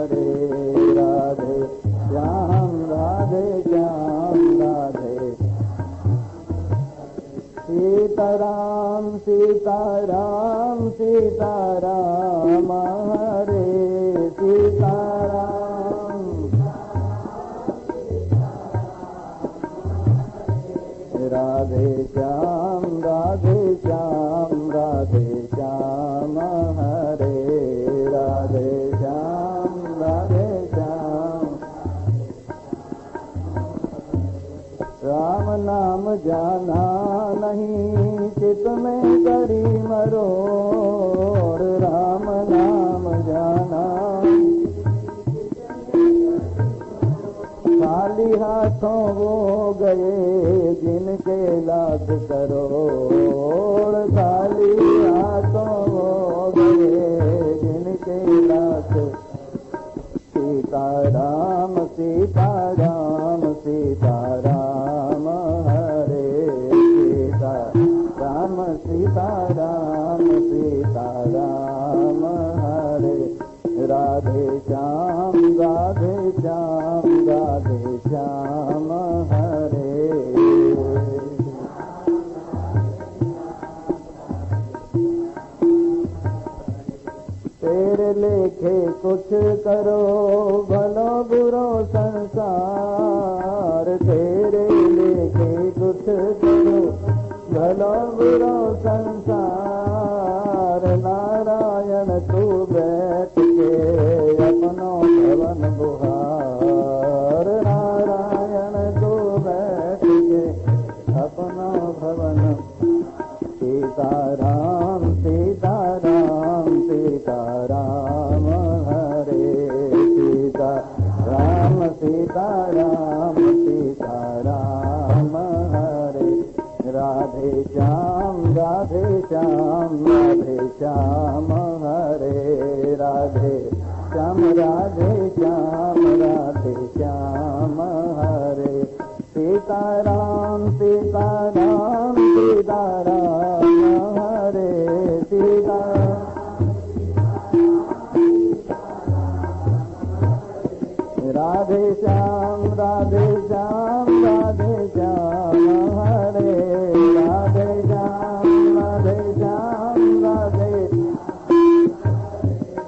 राधे श्याम राधे श्याम राधे सीताराम सीताराम सीताराम हरे सीताराम राधे श्याम राधे श्याम राधे श्याम हरे राधे श्याम राधे श्याम राम नाम जाना नहीं चित में करी मरोड़ राम नाम जाना खाली हाथों वो गए जिनके लाख करोड़ खाली हाथों वो गए जिनके लाख सीताराम सीताराम सीताराम हरे सीताराम सीताराम सीताराम हरे राधे श्याम राधे श्याम राधे श्याम हरे तेरे लेखे कुछ करो भलो बुरो संसार तेरे लेखे कुछ करो भलो बुरो संसार नारायण तू बैठ के अपनो भवन बुहार नारायण तू बैठ के अपनो भवन सीताराम सीताराम सीताराम हरे सीताराम सीताराम सीताराम हरे राधे श्याम राधे श्याम राधे श्याम हरे राधे श्याम राधे श्याम राधे श्याम हरे सीताराम सीताराम सीताराम हरे राधे श्याम राधे श्याम राधे श्याम हरे राधे श्याम राधे श्याम राधे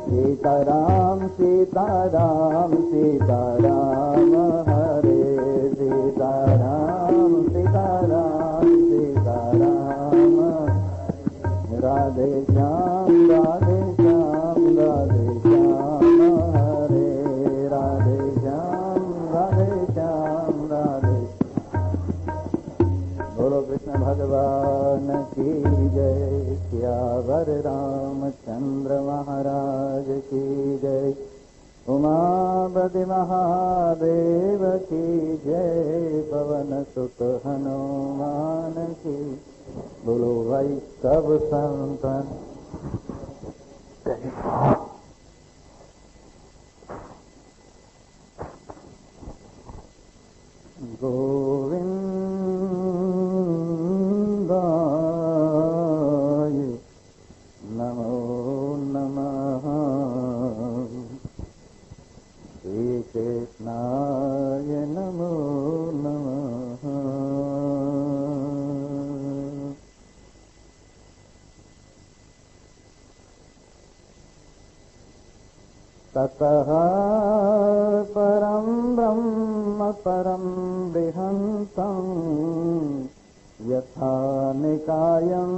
सीताराम सीताराम सीताराम हरे सीताराम सीताराम सीताराम राधे श्याम राधे श्याम राधे श्याम हरे राधे श्याम राधे श्याम राधे बोलो कृष्ण भगवान की जय सियावर रामचंद्र महाराज की जय उमापति महादेव की जय पवन सुत हनुमान की बोलो भाई सब संतन गोविंदाय नमो नमः श्री कृष्णाय नमो नमः ततः परं ब्रह्म परं बृहन्तं यथा निकायं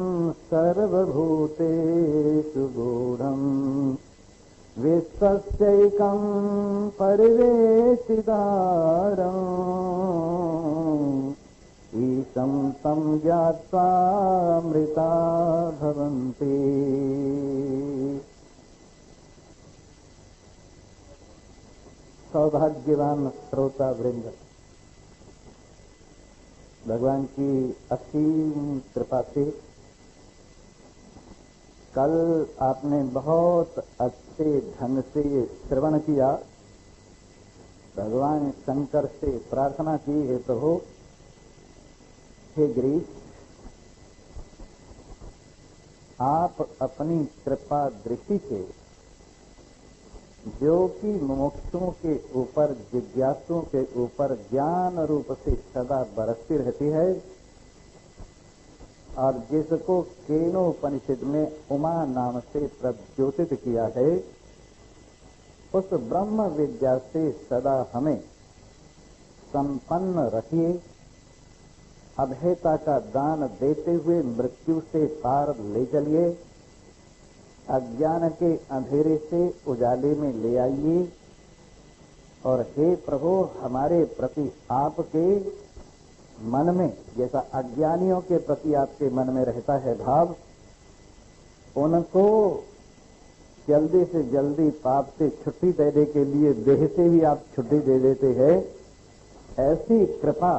सर्वभूतेषु गूढम् विश्वस्यैकं परिवेशितारम् ईशं तं ज्ञात्वा मृता भवन्ति। सौभाग्यवान श्रोता वृंद, भगवान की असीम कृपा से कल आपने बहुत अच्छे ढंग से श्रवण किया। भगवान शंकर से प्रार्थना की है प्रभु हे गिरीश, आप अपनी कृपा दृष्टि से जो कि मुमुक्षुओं के ऊपर, जिज्ञासुओं के ऊपर ज्ञान रूप से सदा बरसती रहती है, और जिसको केनोपनिषद में उमा नाम से प्रद्योतित किया है, उस ब्रह्म विद्या से सदा हमें संपन्न रखिए। अभयता का दान देते हुए मृत्यु से पार ले चलिए। अज्ञान के अंधेरे से उजाले में ले आइए। और हे प्रभु, हमारे प्रति आपके मन में, जैसा अज्ञानियों के प्रति आपके मन में रहता है भाव, उनको जल्दी से जल्दी पाप से छुट्टी देने के लिए देह से भी आप छुट्टी दे देते हैं। ऐसी कृपा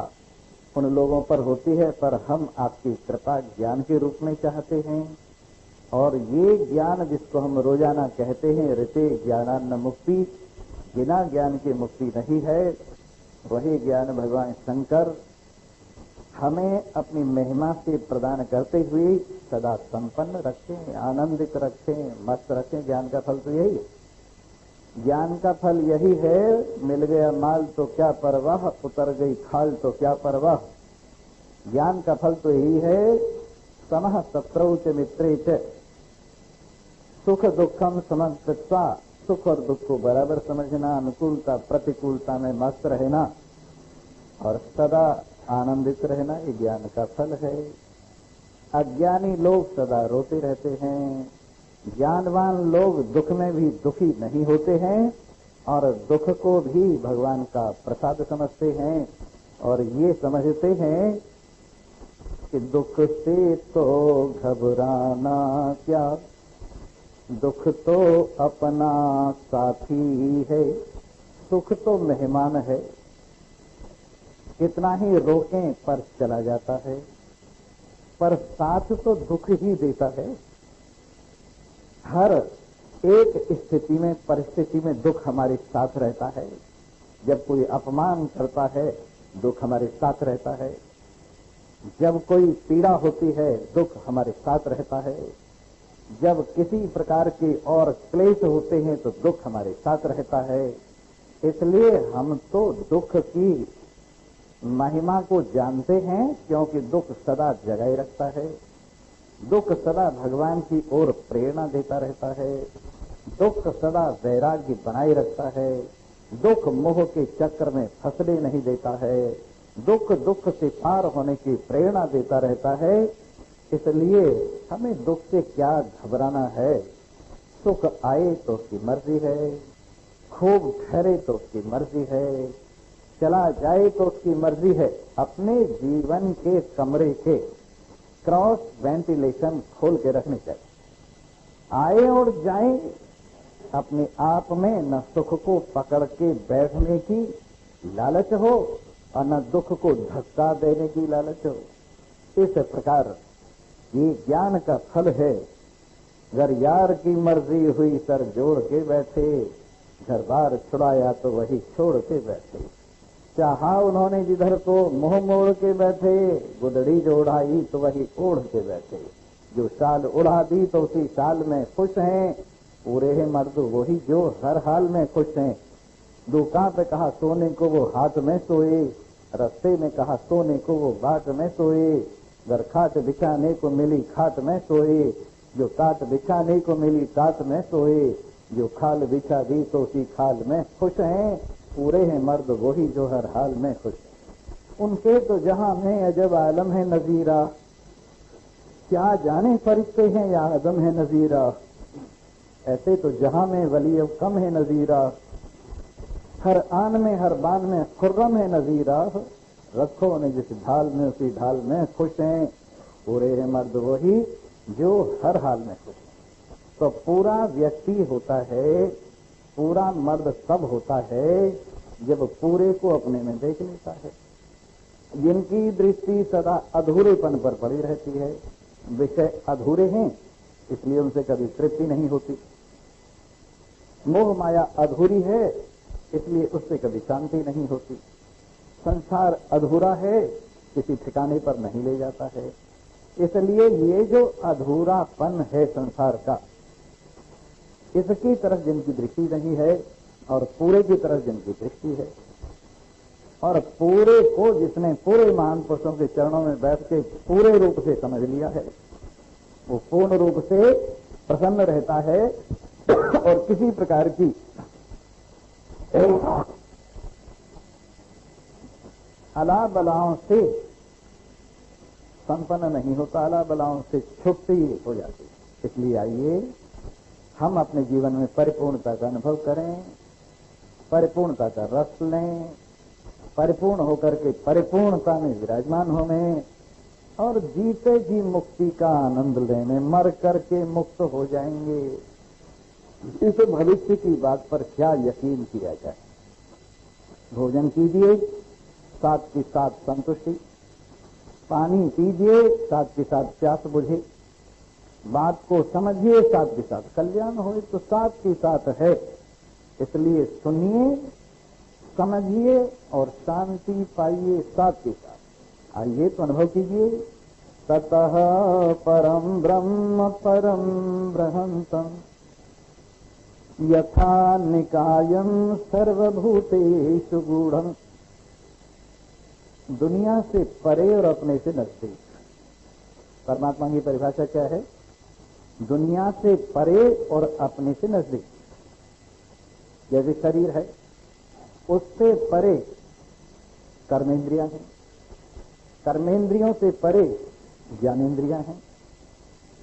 उन लोगों पर होती है, पर हम आपकी कृपा ज्ञान के रूप में चाहते हैं। और ये ज्ञान जिसको हम रोजाना कहते हैं ऋते ज्ञानान्न मुक्ति, बिना ज्ञान की मुक्ति नहीं है, वही ज्ञान भगवान शंकर हमें अपनी महिमा से प्रदान करते हुए सदा संपन्न रखें, आनंदित रखें, मस्त रखें। ज्ञान का फल तो यही है। ज्ञान का फल यही है, मिल गया माल तो क्या परवाह, उतर गई खाल तो क्या परवाह। ज्ञान का फल तो यही है, समः शत्रौ च मित्रे च सुख दुखम समकृत्वा, सुख और दुख को बराबर समझना, अनुकूलता प्रतिकूलता में मस्त रहना और सदा आनंदित रहना, ये ज्ञान का फल है। अज्ञानी लोग सदा रोते रहते हैं, ज्ञानवान लोग दुख में भी दुखी नहीं होते हैं और दुख को भी भगवान का प्रसाद समझते हैं और ये समझते हैं कि दुख से तो घबराना क्या, दुख तो अपना साथी है, सुख तो मेहमान है, कितना ही रोकें पर चला जाता है, पर साथ तो दुख ही देता है। हर एक स्थिति में, परिस्थिति में दुख हमारे साथ रहता है। जब कोई अपमान करता है, दुख हमारे साथ रहता है। जब कोई पीड़ा होती है, दुख हमारे साथ रहता है। जब किसी प्रकार के और क्लेश होते हैं तो दुख हमारे साथ रहता है। इसलिए हम तो दुख की महिमा को जानते हैं, क्योंकि दुख सदा जगाए रखता है। दुख सदा भगवान की ओर प्रेरणा देता रहता है। दुख सदा वैराग्य बनाए रखता है। दुख मोह के चक्र में फंसने नहीं देता है। दुख दुख से पार होने की प्रेरणा देता रहता है। इसलिए हमें दुख से क्या घबराना है। सुख आए तो उसकी मर्जी है, खूब ठहरे तो उसकी मर्जी है, चला जाए तो उसकी मर्जी है। अपने जीवन के कमरे के क्रॉस वेंटिलेशन खोल के रखने चाहिए। आए और जाए, अपने आप में न सुख को पकड़ के बैठने की लालच हो और न दुख को धक्का देने की लालच हो। इस प्रकार ये ज्ञान का फल है। अगर यार की मर्जी हुई सर जोड़ के बैठे, घर बार छुड़ाया तो वही छोड़ के बैठे। चाहा उन्होंने जिधर को मुंह मोड़ के बैठे, गुदड़ी जो उड़ाई तो वही ओढ़ के बैठे। जो शाल उड़ा दी तो उसी शाल में खुश हैं। पूरे हैं मर्द वही जो हर हाल में खुश हैं। दुकान पे कहा सोने को वो हाथ में सोए, रस्ते में कहा सोने को वो बाट में सोए। घर खाट बिछाने को मिली खाट में सोए, जो टाट बिछाने को मिली टाट में सोए। जो खाल बिछा दी तो उसी खाल में खुश हैं। पूरे हैं मर्द वही जो हर हाल में खुश हैं। उनके तो जहां में अजब आलम है नजीरा, क्या जाने फरिश्ते हैं या आदम है नजीरा। ऐसे तो जहां में वली कम है नजीरा, हर आन में हर बान में खुर्रम है नजीरा। रखो ने जिस ढाल में उसी ढाल में खुश हैं। पूरे हैं मर्द वही जो हर हाल में खुश हैं। तो पूरा व्यक्ति होता है, पूरा मर्द तब होता है जब पूरे को अपने में देख लेता है। जिनकी दृष्टि सदा अधूरेपन पर पड़ी रहती है, विषय अधूरे हैं, इसलिए उनसे कभी तृप्ति नहीं होती। मोह माया अधूरी है, इसलिए उससे कभी शांति नहीं होती। संसार अधूरा है, किसी ठिकाने पर नहीं ले जाता है। इसलिए ये जो अधूरापन है संसार का, इसकी तरफ जिनकी दृष्टि नहीं है और पूरे की तरफ जिनकी दृष्टि है, और पूरे को जिसने पूरे महान पुरुषों के चरणों में बैठ के पूरे रूप से समझ लिया है, वो पूर्ण रूप से प्रसन्न रहता है और किसी प्रकार की अला बलाओं से संपन्न नहीं होता, अला बलाओं से छुट्टी हो जाती। इसलिए आइए हम अपने जीवन में परिपूर्णता का अनुभव करें, परिपूर्णता का रस लें, परिपूर्ण होकर के परिपूर्णता में विराजमान होवें और जीते जी मुक्ति का आनंद लेने, मर करके मुक्त हो जाएंगे। इस भविष्य की बात पर क्या यकीन किया जाए। भोजन कीजिए, साथ के साथ संतुष्टि, पानी पीजिए, साथ के साथ प्यास बुझे, बात को समझिए, साथ के साथ कल्याण हो, तो साथ के साथ है। इसलिए सुनिए, समझिए और शांति पाइए साथ के साथ। आइए तो अनुभव कीजिए। ततः परम ब्रह्म परम बृहंतम यथा निकायम सर्वभूतेषु गूढ़म। दुनिया से परे और अपने से नजदीक। परमात्मा की परिभाषा क्या है? दुनिया से परे और अपने से नजदीक। जैसे शरीर है, उससे परे कर्मेंद्रियां हैं, कर्मेंद्रियों से परे ज्ञानेंद्रियां हैं,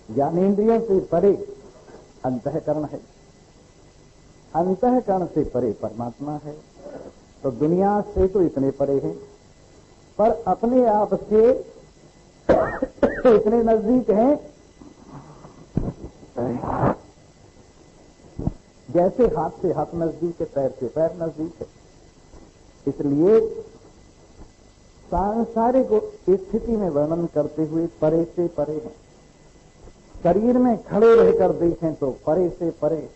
ज्ञानेंद्रियों से परे अंतःकरण है, अंतःकरण से परे परमात्मा है। तो दुनिया से तो इतने परे हैं, पर अपने आप से इतने नजदीक हैं जैसे हाथ से हाथ नजदीक है, पैर से पैर नजदीक है। इसलिए सांसारिक स्थिति में वर्णन करते हुए परे से परे हैं। शरीर में खड़े रहकर देखें तो परे से परे,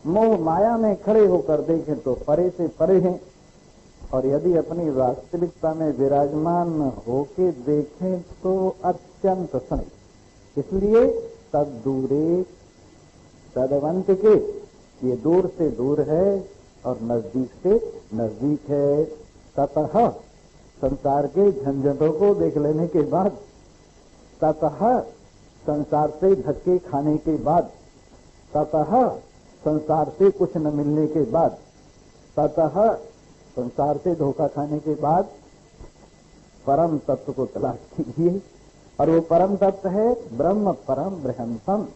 मोह माया में खड़े होकर देखें तो परे से परे हैं, और यदि अपनी वास्तविकता में विराजमान होके देखें तो अत्यंत समीप। इसलिए तद दूरे तदवंत के, ये दूर से दूर है और नजदीक से नजदीक है। ततः संसार के झंझटों को देख लेने के बाद, ततः संसार से धक्के खाने के बाद, ततः संसार से कुछ न मिलने के बाद, ततः संसार से धोखा खाने के बाद परम तत्व को तलाश कीजिए। और वो परम तत्व है ब्रह्म परम बृहंतम।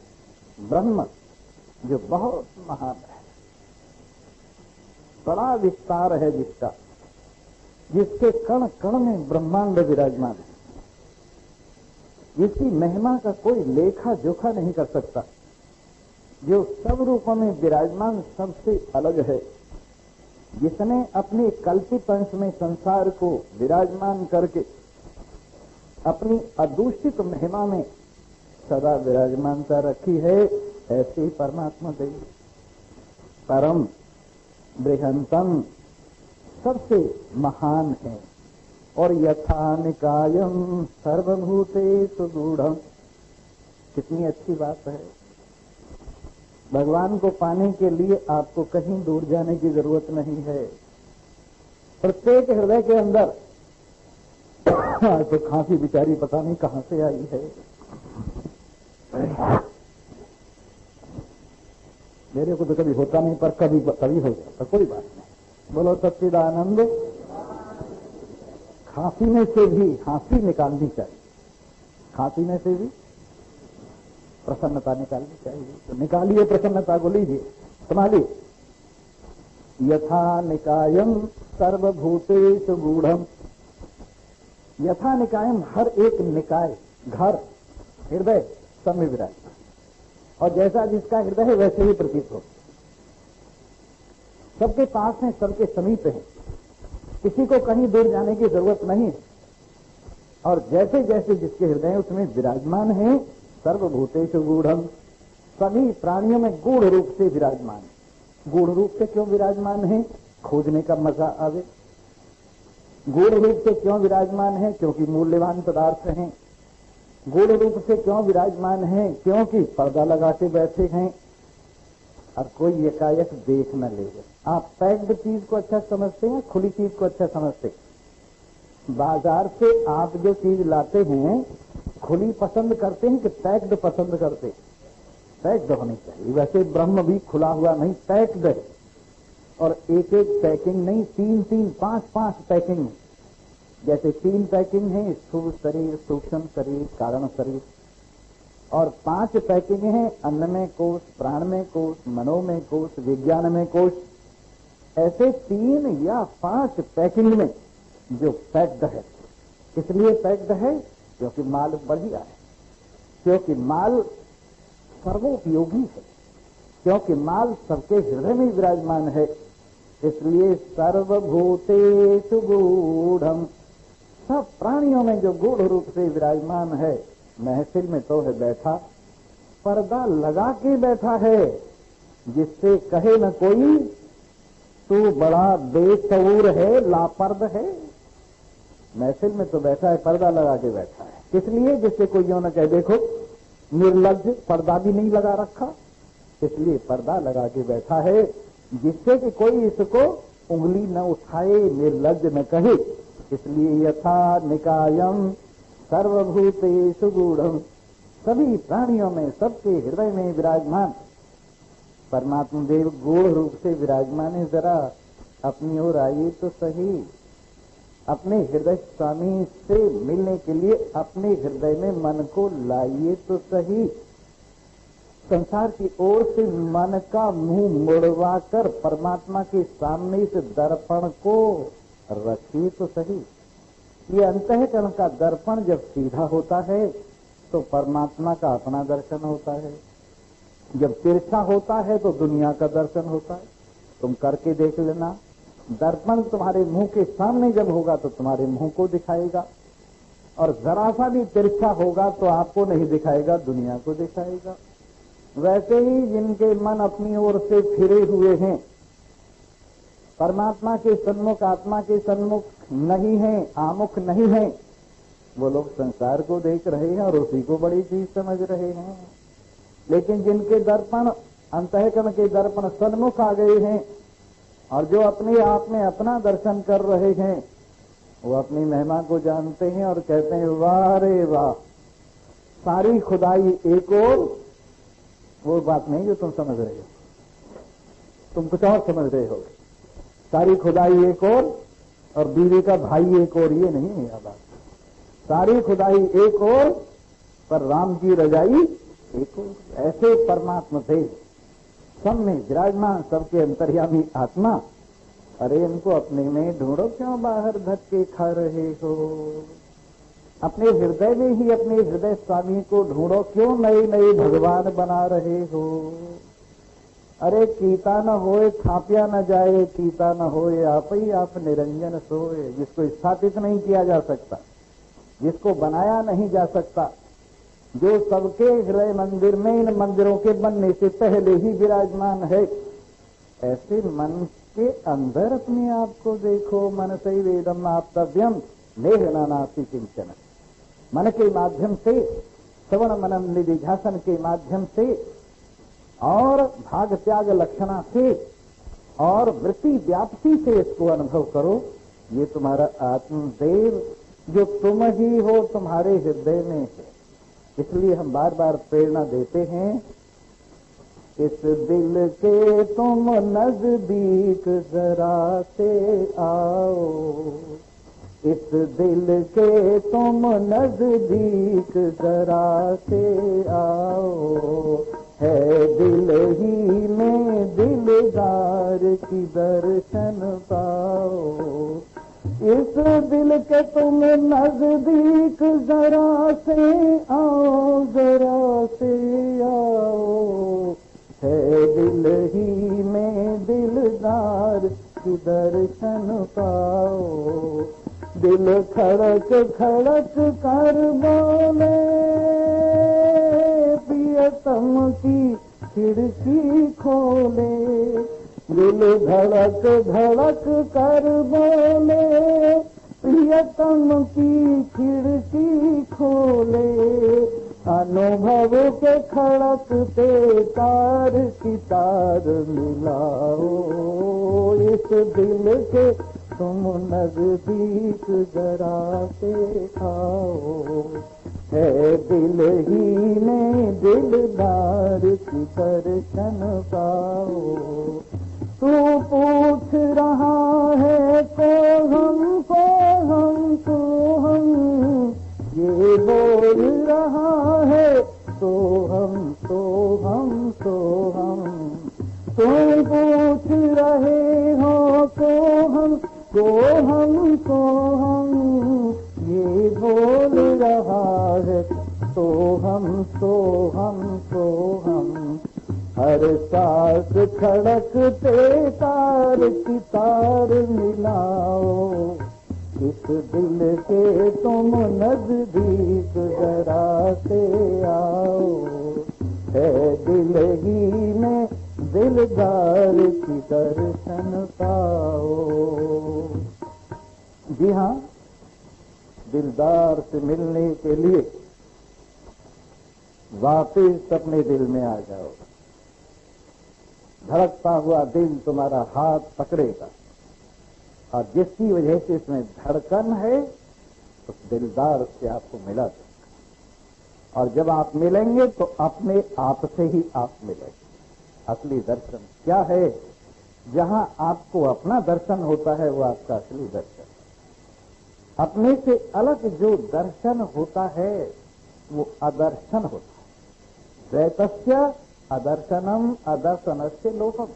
ब्रह्म जो बहुत महान है, बड़ा विस्तार है जिसका, जिसके कण कण में ब्रह्मांड विराजमान है, जिसकी महिमा का कोई लेखा जोखा नहीं कर सकता, जो सब रूपों में विराजमान सबसे अलग है, जिसने अपने कल्पित अंश में संसार को विराजमान करके अपनी अदूषित महिमा में सदा विराजमानता रखी है। ऐसे ही परमात्मा देव परम बृहंतम सबसे महान है। और यथा निकायम सर्वभूतेषु गूढ़म। कितनी अच्छी बात है। भगवान को पाने के लिए आपको कहीं दूर जाने की जरूरत नहीं है। प्रत्येक हृदय के अंदर तो खांसी बिचारी पता नहीं कहां से आई है। मेरे को तो कभी होता नहीं, पर कभी कभी हो जाता, कोई बात नहीं। बोलो सच्चिदानंद। खांसी में से भी हंसी निकालनी चाहिए, खांसी में से भी प्रसन्नता निकालनी चाहिए। तो निकालिए प्रसन्नता को, लीजिए, संभालिए। यथा निकायम सर्वभूतेषु गूढ़म। यथा निकायम, हर एक निकाय, घर, हृदय सब में विराजमान, और जैसा जिसका हृदय है वैसे ही प्रतीत हो। सबके पास है, सबके समीप है, किसी को कहीं दूर जाने की जरूरत नहीं है। और जैसे जैसे जिसके हृदय है उसमें विराजमान है। सर्वभूतेषु गूढ़म, सभी प्राणियों में गूढ़ रूप से विराजमान है। गूढ़ रूप से क्यों विराजमान है? खोजने का मजा आवे। गूढ़ रूप से क्यों विराजमान है? क्योंकि मूल्यवान पदार्थ हैं। गूढ़ रूप से क्यों विराजमान है? क्योंकि पर्दा लगा के बैठे हैं। और कोई एकाएक देख न ले। आप पैक्ड चीज को अच्छा समझते हैं, खुली चीज को अच्छा समझते हैं? बाजार से आप जो चीज लाते हैं खुली पसंद करते हैं कि पैक्ड पसंद करते? पैक्ड होनी चाहिए। वैसे ब्रह्म भी खुला हुआ नहीं, पैक्ड है। और एक एक पैकिंग नहीं, 3-3, 5-5 पैकिंग। जैसे 3 पैकिंग है, स्थूल शरीर, सूक्ष्म शरीर, कारण शरीर, और 5 पैकिंग है, अन्न में कोश, प्राण में कोश, मनो में कोश, विज्ञान में कोश। ऐसे 3 या 5 पैकिंग में जो पैक्ड है। इसलिए पैक्ड है क्योंकि माल बढ़िया है, क्योंकि माल सर्वोपयोगी है, क्योंकि माल सबके हृदय में विराजमान है। इसलिए सर्वभूतेषु गूढ़म, सब प्राणियों में जो गूढ़ रूप से विराजमान है। महफिल में तो है बैठा, पर्दा लगा के बैठा है, जिससे कहे न कोई तू बड़ा बेशऊर है, लापर्द है। महफिल में तो बैठा है, पर्दा लगा के बैठा है, किस लिए? जिससे कोई यूं न कहे देखो निर्लज्ज, पर्दा भी नहीं लगा रखा। इसलिए पर्दा लगा के बैठा है, जिससे कि कोई इसको उंगली न उठाए, निर्लज्ज न कहे। इसलिए यथा निकायम सर्वभूतेषु गूढ़म, सभी प्राणियों में, सबके हृदय में विराजमान परमात्मा देव गूढ़ रूप से विराजमान है। जरा अपनी ओर आइए तो सही, अपने हृदय स्वामी से मिलने के लिए अपने हृदय में मन को लाइए तो सही। संसार की ओर से मन का मुंह मुड़वा कर परमात्मा के सामने इस दर्पण को रखिए तो सही। ये अंतःकरण का दर्पण जब सीधा होता है तो परमात्मा का अपना दर्शन होता है, जब तिरछा होता है तो दुनिया का दर्शन होता है। तुम करके देख लेना, दर्पण तुम्हारे मुंह के सामने जब होगा तो तुम्हारे मुंह को दिखाएगा, और जरा सा भी तिरछा होगा तो आपको नहीं दिखाएगा, दुनिया को दिखाएगा। वैसे ही जिनके मन अपनी ओर से फिरे हुए हैं, परमात्मा के सन्मुख, आत्मा के सन्मुख नहीं है, आमुख नहीं है, वो लोग संसार को देख रहे हैं और उसी को बड़ी चीज समझ रहे हैं। लेकिन जिनके दर्पण, अंतःकरण के दर्पण सन्मुख आ गए हैं और जो अपने आप में अपना दर्शन कर रहे हैं, वो अपनी महिमा को जानते हैं और कहते हैं वाह रे वाह, सारी खुदाई एक और। वो बात नहीं जो तुम समझ रहे हो, तुम कुछ और समझ रहे हो। सारी खुदाई एक और बीवी का भाई एक और, ये नहीं है बात। सारी खुदाई एक और पर राम की रजाई एक और। ऐसे परमात्मा थे, सब में विराजमान, सबके अंतर्यामी आत्मा। अरे इनको अपने में ढूंढो, क्यों बाहर धक्के खा रहे हो? अपने हृदय में ही अपने हृदय स्वामी को ढूंढो, क्यों नए नए भगवान बना रहे हो? अरे कीता न होए थापिया न जाए, कीता न होए आप ही आप निरंजन सोए। जिसको स्थापित नहीं किया जा सकता, जिसको बनाया नहीं जा सकता, जो सबके हृदय मंदिर में, इन मंदिरों के बनने से पहले ही विराजमान है, ऐसे मन के अंदर अपने आप को देखो। मन से वेदम आप्तव्यम नेह नानास्ति किंचन। मन के माध्यम से, श्रवण मनन निधिध्यासन के माध्यम से और भाग त्याग लक्षणा से और वृत्ति व्याप्ति से इसको अनुभव करो। ये तुम्हारा आत्मदेव जो तुम ही हो, तुम्हारे हृदय में है। इसलिए हम बार बार प्रेरणा देते हैं, इस दिल के तुम नजदीक जरा से आओ, इस दिल के तुम नजदीक जरा से आओ, है दिल ही में दिलदार की दर्शन पाओ। इस दिल के तुम नजदीक जरा से आओ, जरा से आओ, है दिल ही में दिलदार की दर्शन पाओ। दिल खड़क खड़क कर बोले, प्रियतम की खिड़की खोले। दिल धड़क धड़क कर बोले, प्रियतम की खिड़की खोले। अनुभव के खड़कते तार की तार मिलाओ, इस दिल के तुम नजदीक जरा से आओ। है दिल ही में दिलदार की दर्शन पाओ। तू पूछ रहा है को हम तू हम, ये बोल रहा है तो हम तो हम तो हम। तुम पूछ रहे हो को हम तो हम, ये बोल रहा है तो हम तो हम तो हम। हर सांस खड़कते तार की तार मिलाओ, इस दिल के तुम नजदीक जरा से आओ। है दिल ही में दिलदार की दर्शन पाओ। जी हाँ, दिलदार से मिलने के लिए वापिस अपने दिल में आ जाओ। धड़कता हुआ दिल तुम्हारा हाथ पकड़ेगा और जिसकी वजह से इसमें धड़कन है उस दिलदार से आपको मिला सकता। और जब आप मिलेंगे तो अपने आप से ही आप मिलेंगे। असली दर्शन क्या है? जहां आपको अपना दर्शन होता है वो आपका असली दर्शन। अपने से अलग जो दर्शन होता है वो अदर्शन होता है। द्वैतस्य अदर्शनम अदर्शनस्य लोपम।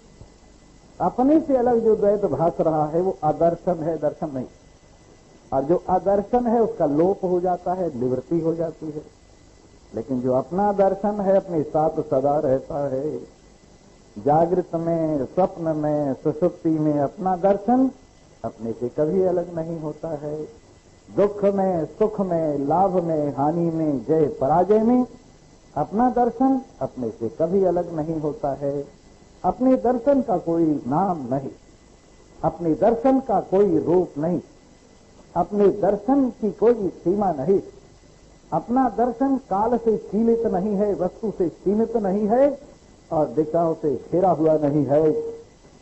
अपने से अलग जो द्वैत भास रहा है वो अदर्शन है, दर्शन नहीं। और जो अदर्शन है उसका लोप हो जाता है, निवृत्ति हो जाती है। लेकिन जो अपना दर्शन है अपने साथ सदा रहता है। जागृत में, स्वप्न में, सुषुप्ति में अपना दर्शन अपने से कभी अलग नहीं होता है। दुख में, सुख में, लाभ में, हानि में, जय पराजय में अपना दर्शन अपने से कभी अलग नहीं होता है। अपने दर्शन का कोई नाम नहीं, अपने दर्शन का कोई रूप नहीं, अपने दर्शन की कोई सीमा नहीं। अपना दर्शन काल से सीमित नहीं है, वस्तु से सीमित नहीं है और दिशाओं से घिरा हुआ नहीं है।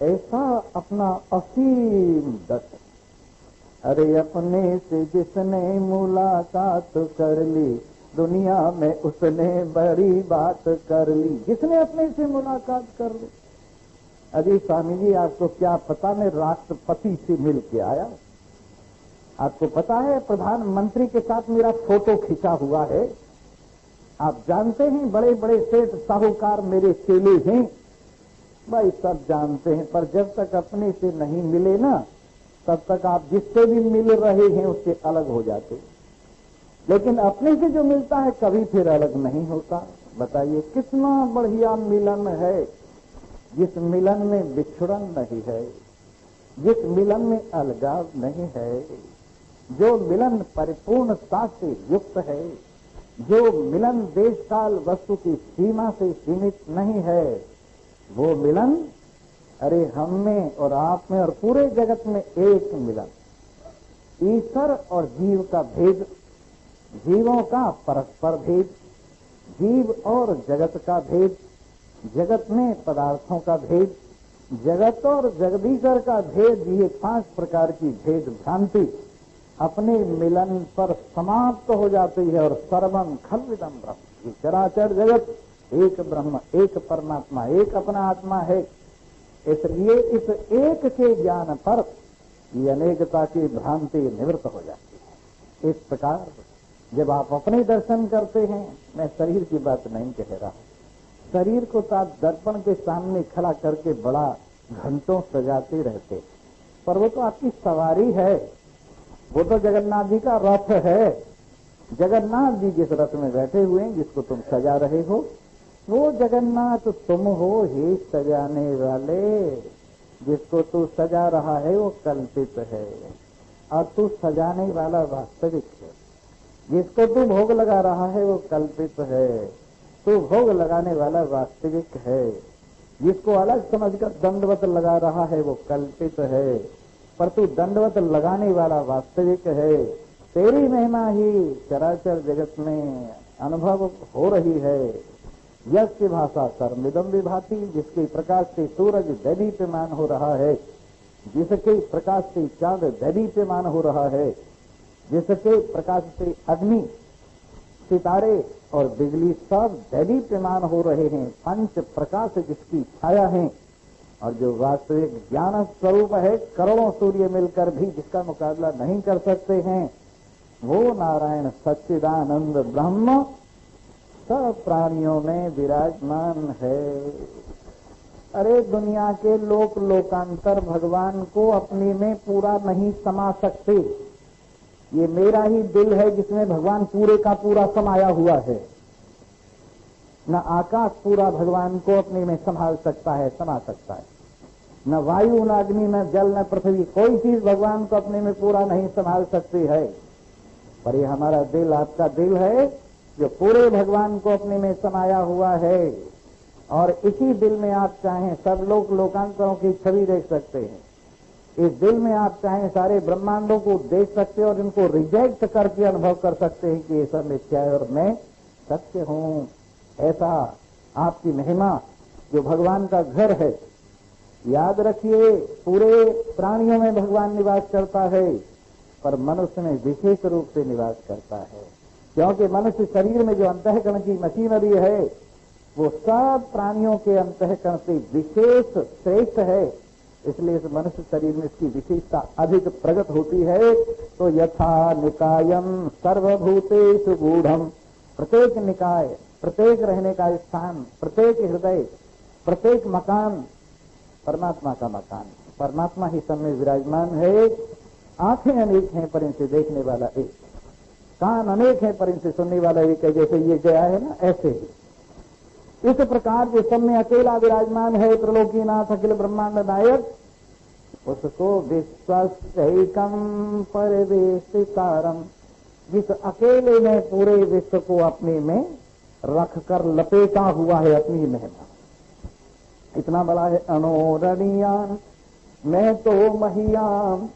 ऐसा अपना असीम दर्शन। अरे अपने से जिसने मुलाकात कर ली, दुनिया में उसने बड़ी बात कर ली। जिसने अपने से मुलाकात कर ली। अरे स्वामी जी आपको क्या पता, मैं राष्ट्रपति से मिल के आया। आपको पता है प्रधानमंत्री के साथ मेरा फोटो खिंचा हुआ है। आप जानते हैं बड़े बड़े सेठ साहूकार मेरे चेले हैं। भाई सब जानते हैं, पर जब तक अपने से नहीं मिले ना तब तक आप जिससे भी मिल रहे हैं उससे अलग हो जाते हैं। लेकिन अपने से जो मिलता है कभी फिर अलग नहीं होता। बताइए कितना बढ़िया मिलन है, जिस मिलन में बिछड़न नहीं है, जिस मिलन में अलगाव नहीं है, जो मिलन परिपूर्णता से युक्त है, जो मिलन देश काल वस्तु की सीमा से सीमित नहीं है, वो मिलन अरे हम में और आप में और पूरे जगत में एक मिलन। ईश्वर और जीव का भेद, जीवों का परस्पर भेद, जीव और जगत का भेद, जगत में पदार्थों का भेद, जगत और जगदीश्वर का भेद, ये 5 प्रकार की भेद भ्रांति अपने मिलन पर समाप्त हो जाती है। और सर्वम खल्विदम ब्रह्म, ये चराचर जगत एक ब्रह्म, एक परमात्मा, एक अपना आत्मा है। इसलिए इस एक के ज्ञान पर ये अनेकता की भ्रांति निवृत्त हो जाती है। इस प्रकार जब आप अपने दर्शन करते हैं, मैं शरीर की बात नहीं कह रहा, शरीर को तो आप दर्पण के सामने खड़ा करके बड़ा घंटों सजाते रहते, पर वो तो आपकी सवारी है, वो तो जगन्नाथ जी का रथ है। जगन्नाथ जी जिस रथ में बैठे हुए हैं, जिसको तुम सजा रहे हो, वो जगन्नाथ तुम हो ही सजाने वाले। जिसको तू सजा रहा है वो कल्पित है और तू सजाने वाला वास्तविक है। जिसको तू भोग लगा रहा है वो कल्पित है, तू भोग लगाने वाला वास्तविक है। जिसको अलग समझकर दंडवत लगा रहा है वो कल्पित है, पर तू दंडवत लगाने वाला वास्तविक है। तेरी महिमा ही चराचर जगत में अनुभव हो रही है। यस्य भाषा सर्वमिदं विभाति, जिसके प्रकाश से सूरज दैदीप्यमान हो रहा है, जिसके प्रकाश से चांद दैदीप्यमान हो रहा है, जिसके प्रकाश से अग्नि, सितारे और बिजली सब दैदीप्यमान हो रहे हैं। पंच प्रकाश जिसकी छाया है और जो वास्तविक ज्ञान स्वरूप है, करोड़ों सूर्य मिलकर भी जिसका मुकाबला नहीं कर सकते हैं, वो नारायण सच्चिदानंद ब्रह्म सब प्राणियों में विराजमान है। अरे दुनिया के लोक लोकांतर भगवान को अपने में पूरा नहीं समा सकते। ये मेरा ही दिल है जिसमें भगवान पूरे का पूरा समाया हुआ है। न आकाश पूरा भगवान को अपने में संभाल सकता है, समा सकता है। न वायु, न अग्नि, न जल, न पृथ्वी, कोई चीज भगवान को अपने में पूरा नहीं संभाल सकती है। पर ये हमारा दिल, आपका दिल है जो पूरे भगवान को अपने में समाया हुआ है। और इसी दिल में आप चाहें सब लोग लोकांतरों की छवि देख सकते हैं। इस दिल में आप चाहें सारे ब्रह्मांडों को देख सकते हैं और इनको रिजेक्ट करके अनुभव कर सकते हैं कि ये सब मिथ्या है और मैं सत्य हूं। ऐसा आपकी महिमा जो भगवान का घर है। याद रखिए, पूरे प्राणियों में भगवान निवास करता है, पर मनुष्य में विशेष रूप से निवास करता है। क्योंकि मनुष्य शरीर में जो अंतःकरण की मशीनरी है, वो सब प्राणियों के अंतःकरण से विशेष श्रेष्ठ है। इसलिए इस मनुष्य शरीर में इसकी विशेषता अधिक प्रकट होती है। तो यथा निकायम सर्वभूतेषु गूढ़म, प्रत्येक निकाय, प्रत्येक रहने का स्थान, प्रत्येक हृदय, प्रत्येक मकान परमात्मा का मकान। परमात्मा ही सब में विराजमान है। आंखें अनेक हैं पर इनसे देखने वाला एक, कान अनेक हैं पर इनसे सुनने वाला एक है। जैसे ये गया है ना, ऐसे ही इस प्रकार जो सब में अकेला विराजमान है, त्रिलोकीनाथ अखिल ब्रह्मांड नायक, उसको विश्वैकम परवेशितारम, जिस अकेले ने पूरे विश्व को अपने में रखकर लपेटा हुआ है अपनी महिमा। इतना बड़ा है। अनोरणीयान मैं तो महियाम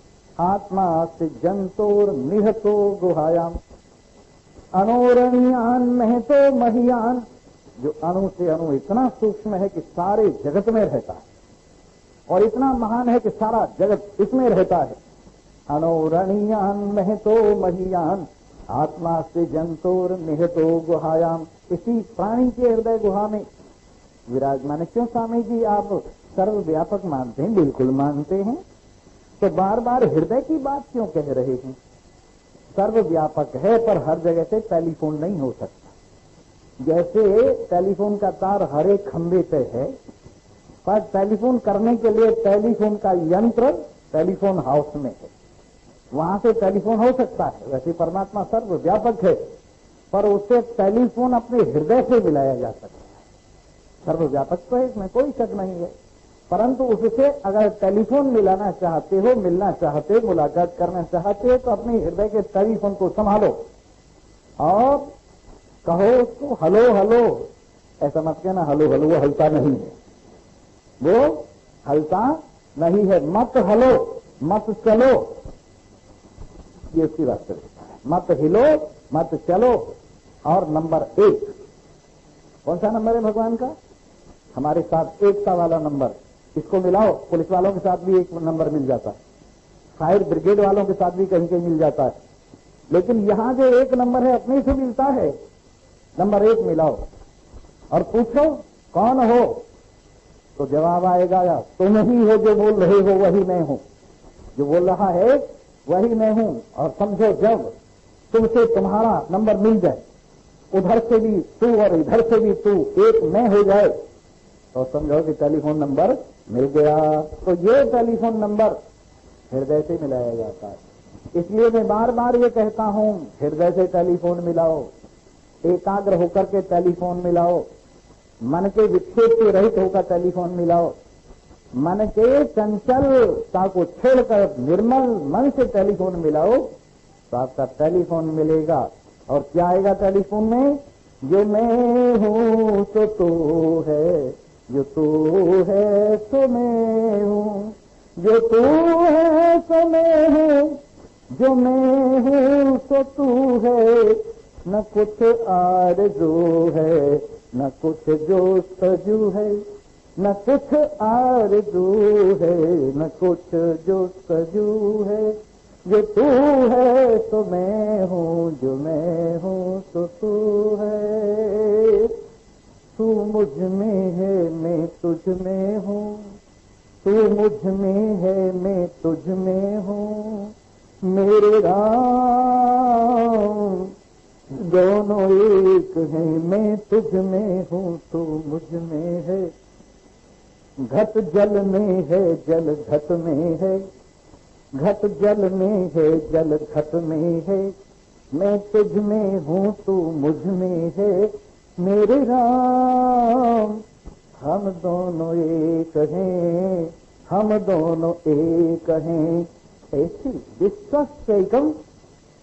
आत्मा से जंतुर निहतो गुहायाम। अनोरणीयान मैं तो महियान, जो अणु से अणु इतना सूक्ष्म है कि सारे जगत में रहता है और इतना महान है कि सारा जगत इसमें रहता है। अनोरणीयान महतो महियान आत्मा से जंतुर निहतो गुहायाम, इसी प्राणी के हृदय गुहा में विराजमान है। क्यों स्वामी जी आप सर्वव्यापक मानते हैं? बिल्कुल मानते हैं। तो बार बार हृदय की बात क्यों कह रहे हैं? सर्वव्यापक है पर हर जगह से टेलीफोन नहीं हो सकता। जैसे टेलीफोन का तार हर एक खंभे पे है, पर टेलीफोन करने के लिए टेलीफोन का यंत्र टेलीफोन हाउस में है, वहां से टेलीफोन हो सकता है। वैसे परमात्मा सर्वव्यापक है पर उससे टेलीफोन अपने हृदय से मिलाया जा सकता है। सर्वव्यापक तो है, इसमें कोई शक नहीं है, परंतु उससे अगर टेलीफोन मिलाना चाहते हो, मिलना चाहते हो, मुलाकात करना चाहते हो, तो अपने हृदय के टेलीफोन को संभालो और कहो उसको हलो हलो। ऐसा मत कहना हलो हलो, वो हलता नहीं है, वो हलता नहीं है। मत हलो, मत चलो, ये उसकी वास्तविकता है। मत हिलो, मत चलो। और नंबर 1 कौन सा नंबर है भगवान का? हमारे साथ एकता वाला नंबर। इसको मिलाओ, पुलिस वालों के साथ भी एक नंबर मिल जाता है, फायर ब्रिगेड वालों के साथ भी कहीं कहीं मिल जाता है, लेकिन यहां जो एक नंबर है अपने से मिलता है। नंबर 1 मिलाओ और पूछो कौन हो, तो जवाब आएगा या तुम ही हो जो बोल रहे हो, वही मैं हूं। जो बोल रहा है वही मैं हूं। और समझो जब तुमसे तुम्हारा नंबर मिल जाए, उधर से भी तू और इधर से भी तू, एक मैं हो जाए, तो समझो कि टेलीफोन नंबर मिल गया। तो ये टेलीफोन नंबर हृदय से मिलाया जाता है। इसलिए मैं बार बार ये कहता हूं, हृदय से टेलीफोन मिलाओ, एकाग्र होकर के टेलीफोन मिलाओ, मन के विक्षेप से रहित होकर टेलीफोन मिलाओ, मन के चंचलता को छोड़कर निर्मल मन से टेलीफोन मिलाओ, तो आपका टेलीफोन मिलेगा। और क्या आएगा टेलीफोन में? जो मैं हूं तो तू है, जो तू है तो मैं हूं, जो तू है तो मैं हूं, जो मैं हूँ सो तू है, न कुछ आरज़ू है, न कुछ जोस्तजू है, न कुछ आरज़ू है, न कुछ जोस्तजू है। जो तू है तो मैं हूँ, जो मैं हूँ तो तू है। तू मुझ में है, मैं तुझ में हूँ, तू मुझ में है, मैं तुझ में हूँ। मेरे राम दोनों एक हैं, मैं तुझ में हूँ, तू मुझ में है। घट जल में है, जल घट में है, घट जल में है, जल घट में है। मैं तुझ में हूँ, तू मुझ में है। मेरे राम हम दोनों एक हैं, हम दोनों एक हैं। ऐसी विश्वैकम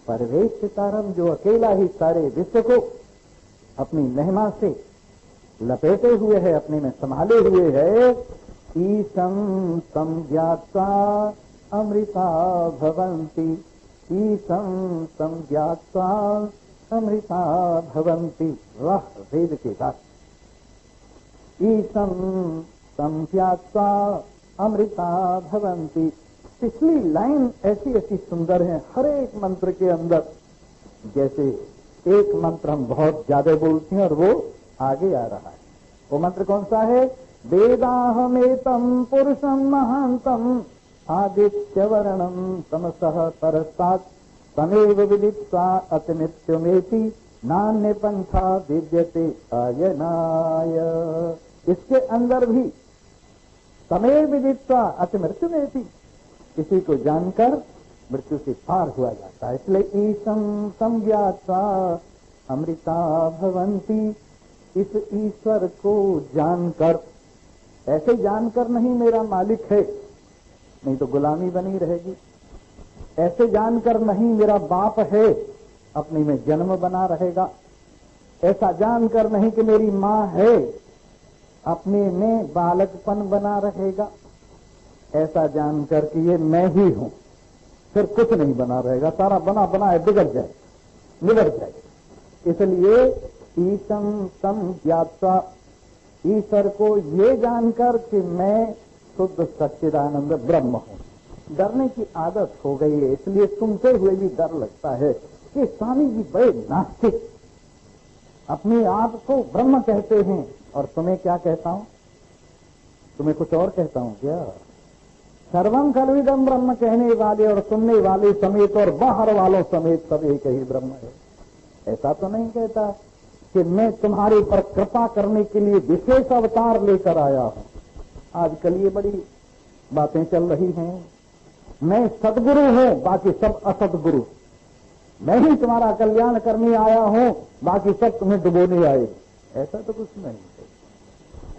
परवेशितारम, जो अकेला ही सारे विश्व को अपनी महिमा से लपेटे हुए है, अपने में संभाले हुए है। ईशं तं ज्ञात्वा अमृता भवन्ति, ईशं तं ज्ञात्वा अमृता भवन्ति। वाह वेद के साथ, ईशं तं ज्ञात्वा अमृता भवन्ति। पिछली लाइन ऐसी ऐसी सुंदर है हर एक मंत्र के अंदर। जैसे एक मंत्र हम बहुत ज्यादा बोलते हैं और वो आगे आ रहा है। वो मंत्र कौन सा है? वेदाहमेतम पुरुषम महांतम आदित्यवर्णम तमसः परस्तात् तमेव विदित्वा अतिमृत्युमेति नान्य पंथा विद्यते अयनाय। इसके अंदर भी तमेव विदित्वा अतिमृत्युमेति, किसी को जानकर मृत्यु से पार हुआ जाता है। इसलिए ईशं तं ज्ञात्वा अमृता भवन्ति। इस ईश्वर को जानकर, ऐसे जानकर नहीं मेरा मालिक है, नहीं तो गुलामी बनी रहेगी। ऐसे जानकर नहीं मेरा बाप है, अपने में जन्म बना रहेगा। ऐसा जानकर नहीं कि मेरी माँ है, अपने में बालकपन बना रहेगा। ऐसा जानकर कि ये मैं ही हूं, फिर कुछ नहीं बना रहेगा, सारा बना बनाए बिगड़ जाए, निगड़ जाए। इसलिए ईशं तं ज्ञात्वा, ईश्वर को ये जानकर कि मैं शुद्ध सच्चिदानंद ब्रह्म हूं। डरने की आदत हो गई है, इसलिए सुनते हुए भी डर लगता है कि स्वामी जी बड़े नास्तिक, अपने आप को ब्रह्म कहते हैं। और तुम्हें क्या कहता हूं? तुम्हें कुछ और कहता हूं क्या? सर्वं खल्विदं ब्रह्म कहने वाले और सुनने वाले समेत और बाहर वालों समेत सब एक ही ब्रह्म है। ऐसा तो नहीं कहता कि मैं तुम्हारे ऊपर कृपा करने के लिए विशेष अवतार लेकर आया हूं। आजकल ये बड़ी बातें चल रही हैं, मैं सदगुरु हूं, बाकी सब असदगुरु। मैं ही तुम्हारा कल्याण करने आया हूं, बाकी सब तुम्हें डुबोने आए। ऐसा तो कुछ नहीं है।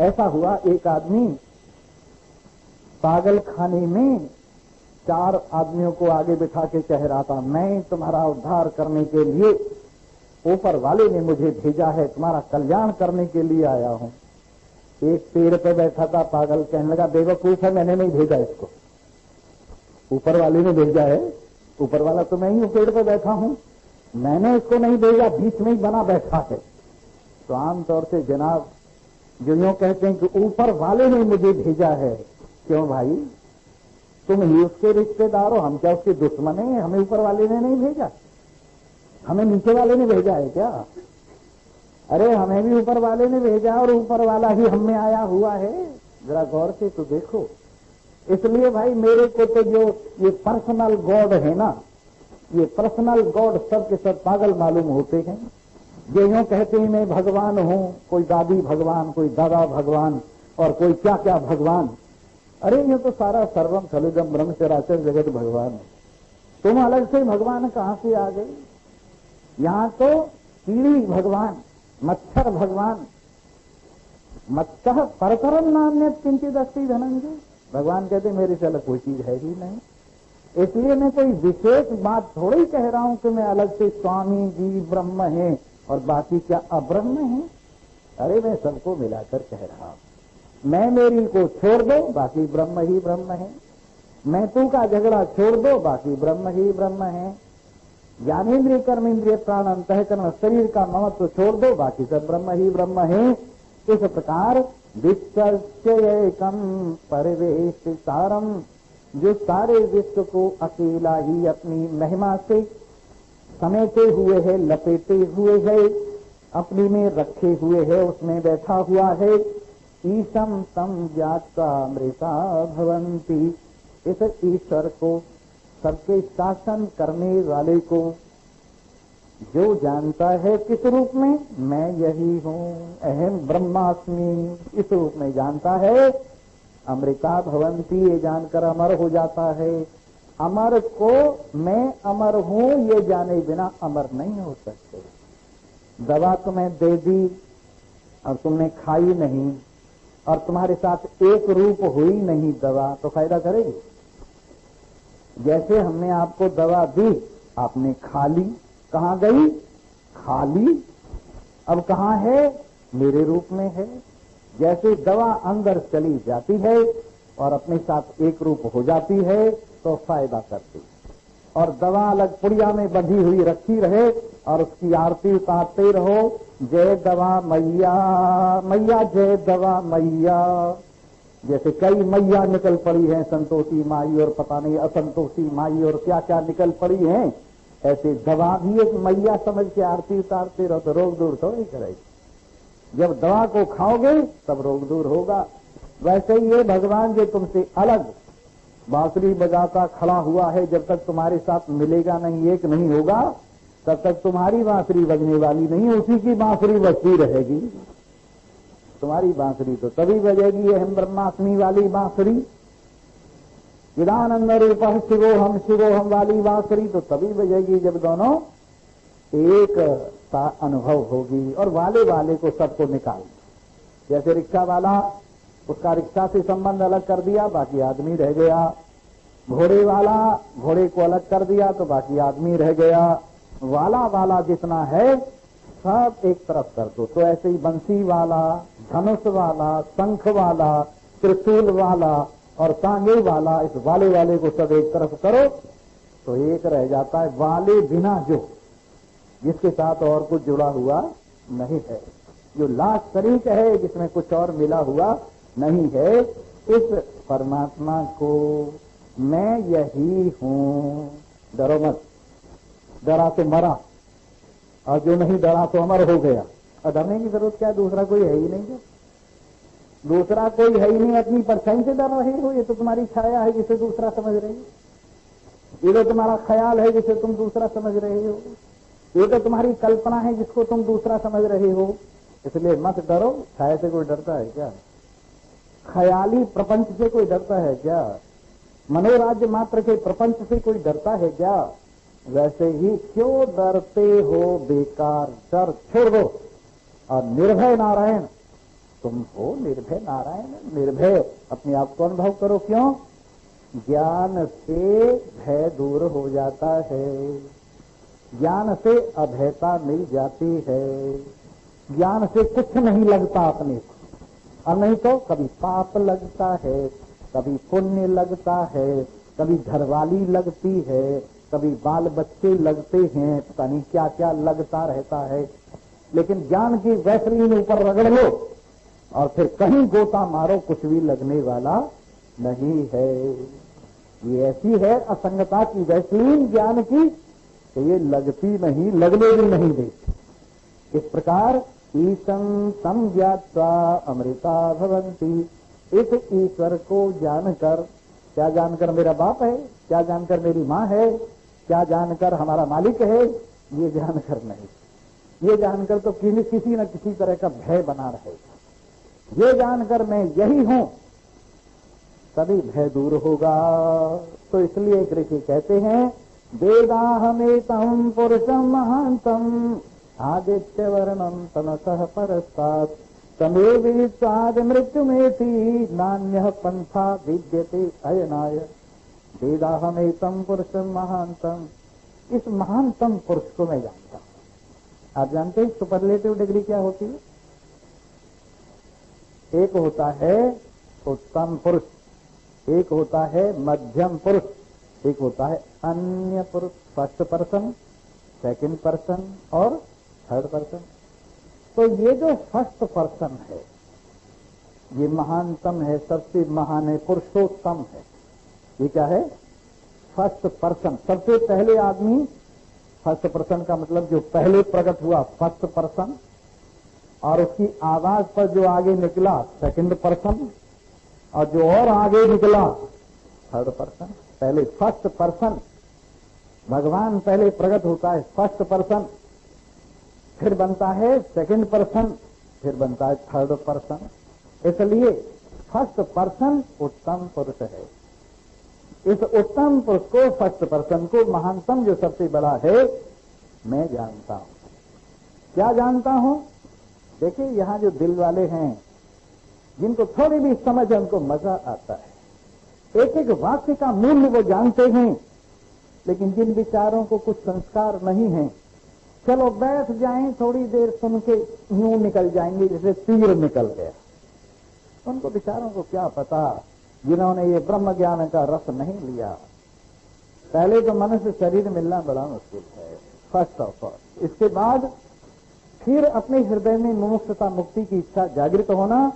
ऐसा हुआ, एक आदमी पागल खाने में 4 आदमियों को आगे बिठा के कह रहा था, मैं तुम्हारा उद्धार करने के लिए, ऊपर वाले ने मुझे भेजा है, तुम्हारा कल्याण करने के लिए आया हूं। एक पेड़ पे बैठा था पागल, कहने लगा बेवकूफ है, मैंने नहीं भेजा इसको, ऊपर वाले ने भेजा है। ऊपर वाला तो मैं ही पेड़ पे बैठा हूं, मैंने इसको नहीं भेजा, बीच में ही बना बैठा है। तो आमतौर से जनाब जो यूं कहते हैं कि ऊपर वाले ने मुझे भेजा है, क्यों भाई, तुम ही उसके रिश्तेदार हो, हम क्या उसके दुश्मन हैं? हमें ऊपर वाले ने नहीं भेजा, हमें नीचे वाले ने भेजा है क्या? अरे हमें भी ऊपर वाले ने भेजा और ऊपर वाला ही हम में आया हुआ है। जरा गौर से तो देखो। इसलिए भाई मेरे को तो जो ये पर्सनल गॉड है ना, ये पर्सनल गॉड सब के सब पागल मालूम होते हैं। जो यूं कहते हैं मैं भगवान हूं, कोई दादी भगवान, कोई दादा भगवान और कोई क्या क्या भगवान। अरे ये तो सारा सर्वम खलिदम ब्रह्म चराचर जगत भगवान है। तुम अलग से भगवान कहां से आ गई? यहां तो कीड़ी भगवान, मच्छर भगवान, मच्छर परतरम नान्यत किंचित अस्ति धनंजय। भगवान कहते मेरे से अलग कोई चीज है ही नहीं। इसलिए मैं कोई विशेष बात थोड़ी कह रहा हूं कि मैं अलग से स्वामी जी ब्रह्म है और बाकी क्या अब्रह्म है। अरे मैं सबको मिलाकर कह रहा हूं, मैं मेरी को छोड़ दो, बाकी ब्रह्म ही ब्रह्म है। मैं तू का झगड़ा छोड़ दो, बाकी ब्रह्म ही ब्रह्म है। ज्ञानेन्द्रिय कर्मेंद्रिय प्राण अंतःकरण शरीर का महत्व छोड़ दो, बाकी सब ब्रह्म ही ब्रह्म है। इस प्रकार विश्वस्यैकं परिवेशितारं, जो सारे विश्व को अकेला ही अपनी महिमा से समेटे हुए है, लपेटे हुए है, अपनी में रखे हुए है, उसमें बैठा हुआ है। ईशम तम ज्ञात्वा अमृता भवन्ति, इस ईश्वर को, सबके शासन करने वाले को जो जानता है किस रूप में, मैं यही हूँ, अहम ब्रह्मास्मि, इस रूप में जानता है। अमृता भवन्ति, ये जानकर अमर हो जाता है। अमर को मैं अमर हूँ ये जाने बिना अमर नहीं हो सकते। दवा तुम्हें दे दी और तुमने खाई नहीं और तुम्हारे साथ एक रूप हुई नहीं दवा, तो फायदा करेगी? जैसे हमने आपको दवा दी, आपने खा ली, कहाँ गई? खा ली, अब कहाँ है? मेरे रूप में है। जैसे दवा अंदर चली जाती है और अपने साथ एक रूप हो जाती है तो फायदा करती, और दवा अलग पुड़िया में बंधी हुई रखी रहे और उसकी आरती उतारते रहो, जय दवा मैया, मैया जय दवा मैया। जैसे कई मैया निकल पड़ी हैं, संतोषी माई और पता नहीं असंतोषी माई और क्या क्या निकल पड़ी हैं, ऐसे दवा भी एक मैया समझ के आरती उतारते रहो तो रोग दूर थोड़ी करेगी। जब दवा को खाओगे तब रोग दूर होगा। वैसे ही ये भगवान जो तुमसे अलग बांसुरी बजाता खड़ा हुआ है, जब तक तुम्हारे साथ मिलेगा नहीं, एक नहीं होगा, तब तक तुम्हारी बांसुरी बजने वाली नहीं, उसी की बांसुरी बजती रहेगी। तुम्हारी बांसुरी तो तभी बजेगी अहम ब्रह्मास्मि वाली बांसुरी, चिदानंद रूप शिवो हम वाली बांसुरी तो तभी बजेगी जब दोनों एक सा अनुभव होगी। और वाले वाले को सबको निकाल, जैसे रिक्शा वाला, उसका रिक्शा से संबंध अलग कर दिया, बाकी आदमी रह गया। घोड़े वाला घोड़े को अलग कर दिया तो बाकी आदमी रह गया। वाला वाला जितना है सब एक तरफ कर दो। तो ऐसे ही बंसी वाला, धनुष वाला, शंख वाला, त्रिशूल वाला और तांगे वाला, इस वाले वाले को सब एक तरफ करो तो एक रह जाता है। वाले बिना जो, जिसके साथ और कुछ जुड़ा हुआ नहीं है, जो लास्ट शरीक है जिसमें कुछ और मिला हुआ नहीं है, इस परमात्मा को मैं यही हूँ। डरो मत, डरा तो मरा और जो नहीं डरा तो अमर हो गया। और डरने की जरूरत क्या है? दूसरा कोई है ही नहीं, जो दूसरा कोई है ही नहीं। अपनी परछाई से डर रहे हो, ये तो तुम्हारी छाया है जिसे दूसरा समझ रहे हो। ये तो तुम्हारा ख्याल है जिसे तुम दूसरा समझ रहे हो। ये तो तुम्हारी कल्पना है जिसको तुम दूसरा समझ रहे हो। इसलिए मत डरो। छाया से कोई डरता है क्या? ख्याली प्रपंच से कोई डरता है क्या? मनोराज्य मात्र के प्रपंच से कोई डरता है क्या? वैसे ही क्यों डरते हो बेकार? डर छोड़ दो और निर्भय नारायण तुम हो। निर्भय नारायण, निर्भय अपने आप को अनुभव करो। क्यों? ज्ञान से भय दूर हो जाता है, ज्ञान से अभयता मिल जाती है, ज्ञान से कुछ नहीं लगता अपने को। और नहीं तो कभी पाप लगता है, कभी पुण्य लगता है, कभी घरवाली लगती है, कभी बाल बच्चे लगते हैं, पता नहीं क्या क्या लगता रहता है। लेकिन ज्ञान की वैसलीन ऊपर रगड़ लो और फिर कहीं गोता मारो, कुछ भी लगने वाला नहीं है। ये ऐसी है असंगता की वैसलीन ज्ञान की कि ये लगती नहीं, लगने भी नहीं देती। इस प्रकार ईशं तं ज्ञात्वा अमृता भवन्ति, इस ईश्वर को जानकर, क्या जानकर मेरा बाप है, क्या जानकर मेरी माँ है, क्या जानकर हमारा मालिक है, ये जानकर नहीं। ये जानकर तो किसी न किसी तरह का भय बना रहेगा। ये जानकर मैं यही हूं तभी भय दूर होगा। तो इसलिए ऋषि कहते हैं, वेदाहमेतं पुरुषं महांतं आदित्य वर्णम तमसः परस्तात् तमेव विदित्वाद मृत्युमेति नान्यः पंथा विद्यते अयनाय। वेदाहमेतं पुरुषं महांतं, इस महानतम पुरुष को मैं जानता हूं। आप जानते हैं सुपरलेटिव डिग्री क्या होती है? एक होता है उत्तम पुरुष एक होता है मध्यम पुरुष, एक होता है अन्य पुरुष, फर्स्ट पर्सन, सेकंड पर्सन और थर्ड पर्सन। तो ये जो फर्स्ट पर्सन है ये महानतम है, सबसे महान है, पुरुषोत्तम है। ये क्या है? फर्स्ट पर्सन, सबसे पहले आदमी। फर्स्ट पर्सन का मतलब जो पहले प्रकट हुआ फर्स्ट पर्सन, और उसकी आवाज पर जो आगे निकला सेकंड पर्सन, और जो और आगे निकला थर्ड पर्सन। पहले फर्स्ट पर्सन, भगवान पहले प्रकट होता है फर्स्ट पर्सन, फिर बनता है सेकंड पर्सन, फिर बनता है थर्ड पर्सन। इसलिए फर्स्ट पर्सन उत्तम पुरुष है। इस उत्तम पुरुष को, फर्स्ट पर्सन को, महानतम जो सबसे बड़ा है, मैं जानता हूं। क्या जानता हूं? देखिए, यहां जो दिल वाले हैं, जिनको थोड़ी भी समझ है, उनको मजा आता है। एक एक वाक्य का मूल्य वो जानते हैं, लेकिन जिन विचारों को कुछ संस्कार नहीं है, चलो बैठ जाएं, थोड़ी देर सुन के यूं निकल जाएंगे जैसे तीर निकल गया। उनको विचारों को क्या पता, जिन्होंने ये ब्रह्म ज्ञान का रस नहीं लिया। पहले तो मनुष्य शरीर मिलना बड़ा मुश्किल है, फर्स्ट ऑफ ऑल। इसके बाद फिर अपने हृदय में मुमुक्षुता मुक्ति की इच्छा जागृत होना,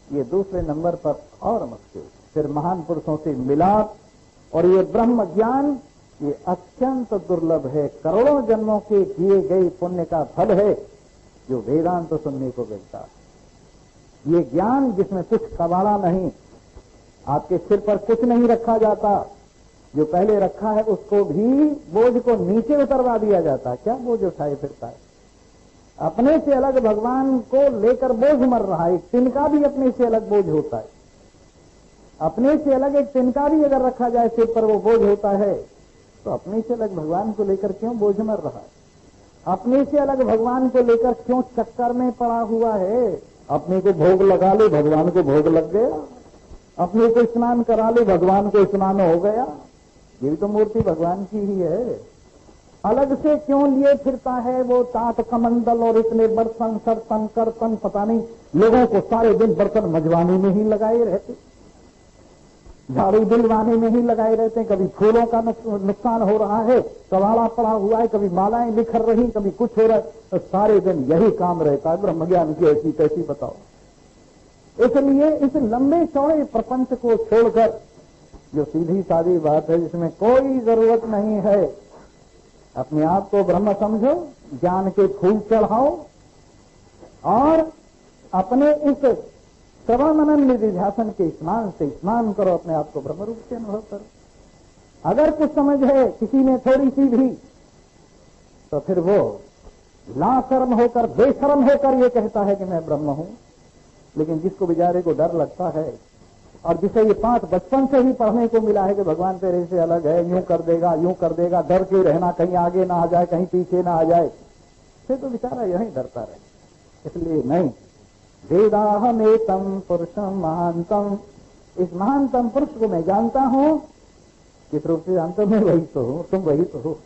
ये दूसरे नंबर पर और मुश्किल। फिर महान पुरुषों से मिलाप, और ये ब्रह्म ज्ञान ये अत्यंत दुर्लभ है। करोड़ों जन्मों के किए गए पुण्य का फल है जो वेदांत तो सुनने को मिलता है। ये ज्ञान जिसमें कुछ कबाड़ा नहीं, आपके सिर पर कुछ नहीं रखा जाता, जो पहले रखा है उसको भी बोझ को नीचे उतरवा दिया जाता। क्या बोझ उठाए फिरता है? अपने से अलग भगवान को लेकर बोझ मर रहा है। एक तिनका भी अपने से अलग बोझ होता है। अपने से अलग एक तिनका भी अगर रखा जाए सिर पर, वो बोझ होता है। तो अपने से अलग भगवान को लेकर क्यों बोझ मर रहा है? अपने से अलग भगवान को लेकर क्यों चक्कर में पड़ा हुआ है? अपने को भोग लगा ले, भगवान को भोग लग गया। अपने को स्नान करा ले, भगवान को स्नान हो गया। ये भी तो मूर्ति भगवान की ही है। अलग से क्यों लिए फिरता है वो तात कमंडल और इतने बर्तन, सर्तन, कर्तन, पता नहीं। लोगों को सारे दिन बर्तन मजवाने में ही लगाए रहते, झाड़ू दिलवाने में ही लगाए रहते हैं। कभी फूलों का नुकसान हो रहा है, कबाड़ा पड़ा हुआ है, कभी मालाएं बिखर रही, कभी कुछ हो रहा है, तो सारे दिन यही काम रहता है ब्रह्म ज्ञान की ऐसी तैसी। बताओ। इसलिए इस लंबे चौड़े प्रपंच को छोड़कर जो सीधी सादी बात है, जिसमें कोई जरूरत नहीं है, अपने आप को ब्रह्म समझो, ज्ञान के फूल चढ़ाओ, और अपने इस श्रवण मनन निधिध्यासन के स्नान से स्नान करो, अपने आप को ब्रह्म रूप से अनुभव करो। अगर कुछ समझ है किसी में थोड़ी सी भी, तो फिर वो लाशर्म होकर, बेशर्म होकर ये कहता है कि मैं ब्रह्म हूं। लेकिन जिसको बेचारे को डर लगता है, और जिसे ये पाठ बचपन से ही पढ़ने को मिला है कि भगवान तेरे से अलग है, यूं कर देगा, यूं कर देगा, डर के रहना, कहीं आगे ना आ जाए, कहीं पीछे ना आ जाए, फिर तो बेचारा यहीं डरता रहे। इसलिए नहीं, वेदाहमेतम पुरुषम महानतम, इस महानतम पुरुष को मैं जानता हूं। किस रूप से जानता हूं? मैं वही तो हूं, तुम वही तो हो।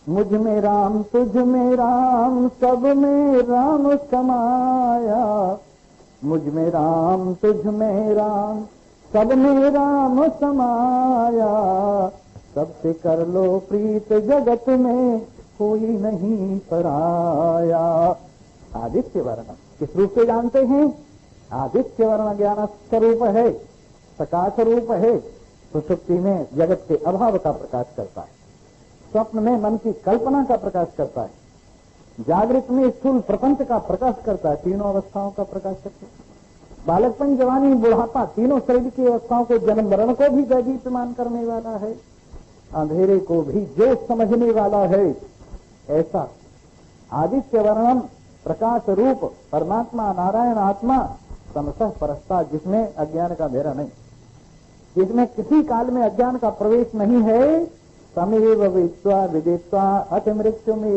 मुझ में राम, तुझ में राम, सब में राम समाया। मुझ में राम, तुझ में राम, सब में राम समाया। सबसे कर लो प्रीत, जगत में कोई नहीं पराया। आदित्य वर्ण किस रूप से जानते हैं? आदित्य वर्ण ज्ञान स्वरूप है, प्रकाश रूप है। सुषुप्ति में जगत के अभाव का प्रकाश करता है, स्वप्न में मन की कल्पना का प्रकाश करता है, जागृत में स्थूल प्रपंच का प्रकाश करता है, तीनों अवस्थाओं का प्रकाश करता है। बालकपन, जवानी, बुढ़ापा, तीनों शरीर की अवस्थाओं को, जन्म मरण को भी दैदीप्यमान करने वाला है, अंधेरे को भी जो समझने वाला है। ऐसा आदित्य वर्णम प्रकाश रूप परमात्मा नारायण आत्मा समसः परस्ता, जिसमें अज्ञान का अंधेरा नहीं, जिसमें किसी काल में अज्ञान का प्रवेश नहीं है। तमेव विद्वा विदित्वा अथ मृत्यु में,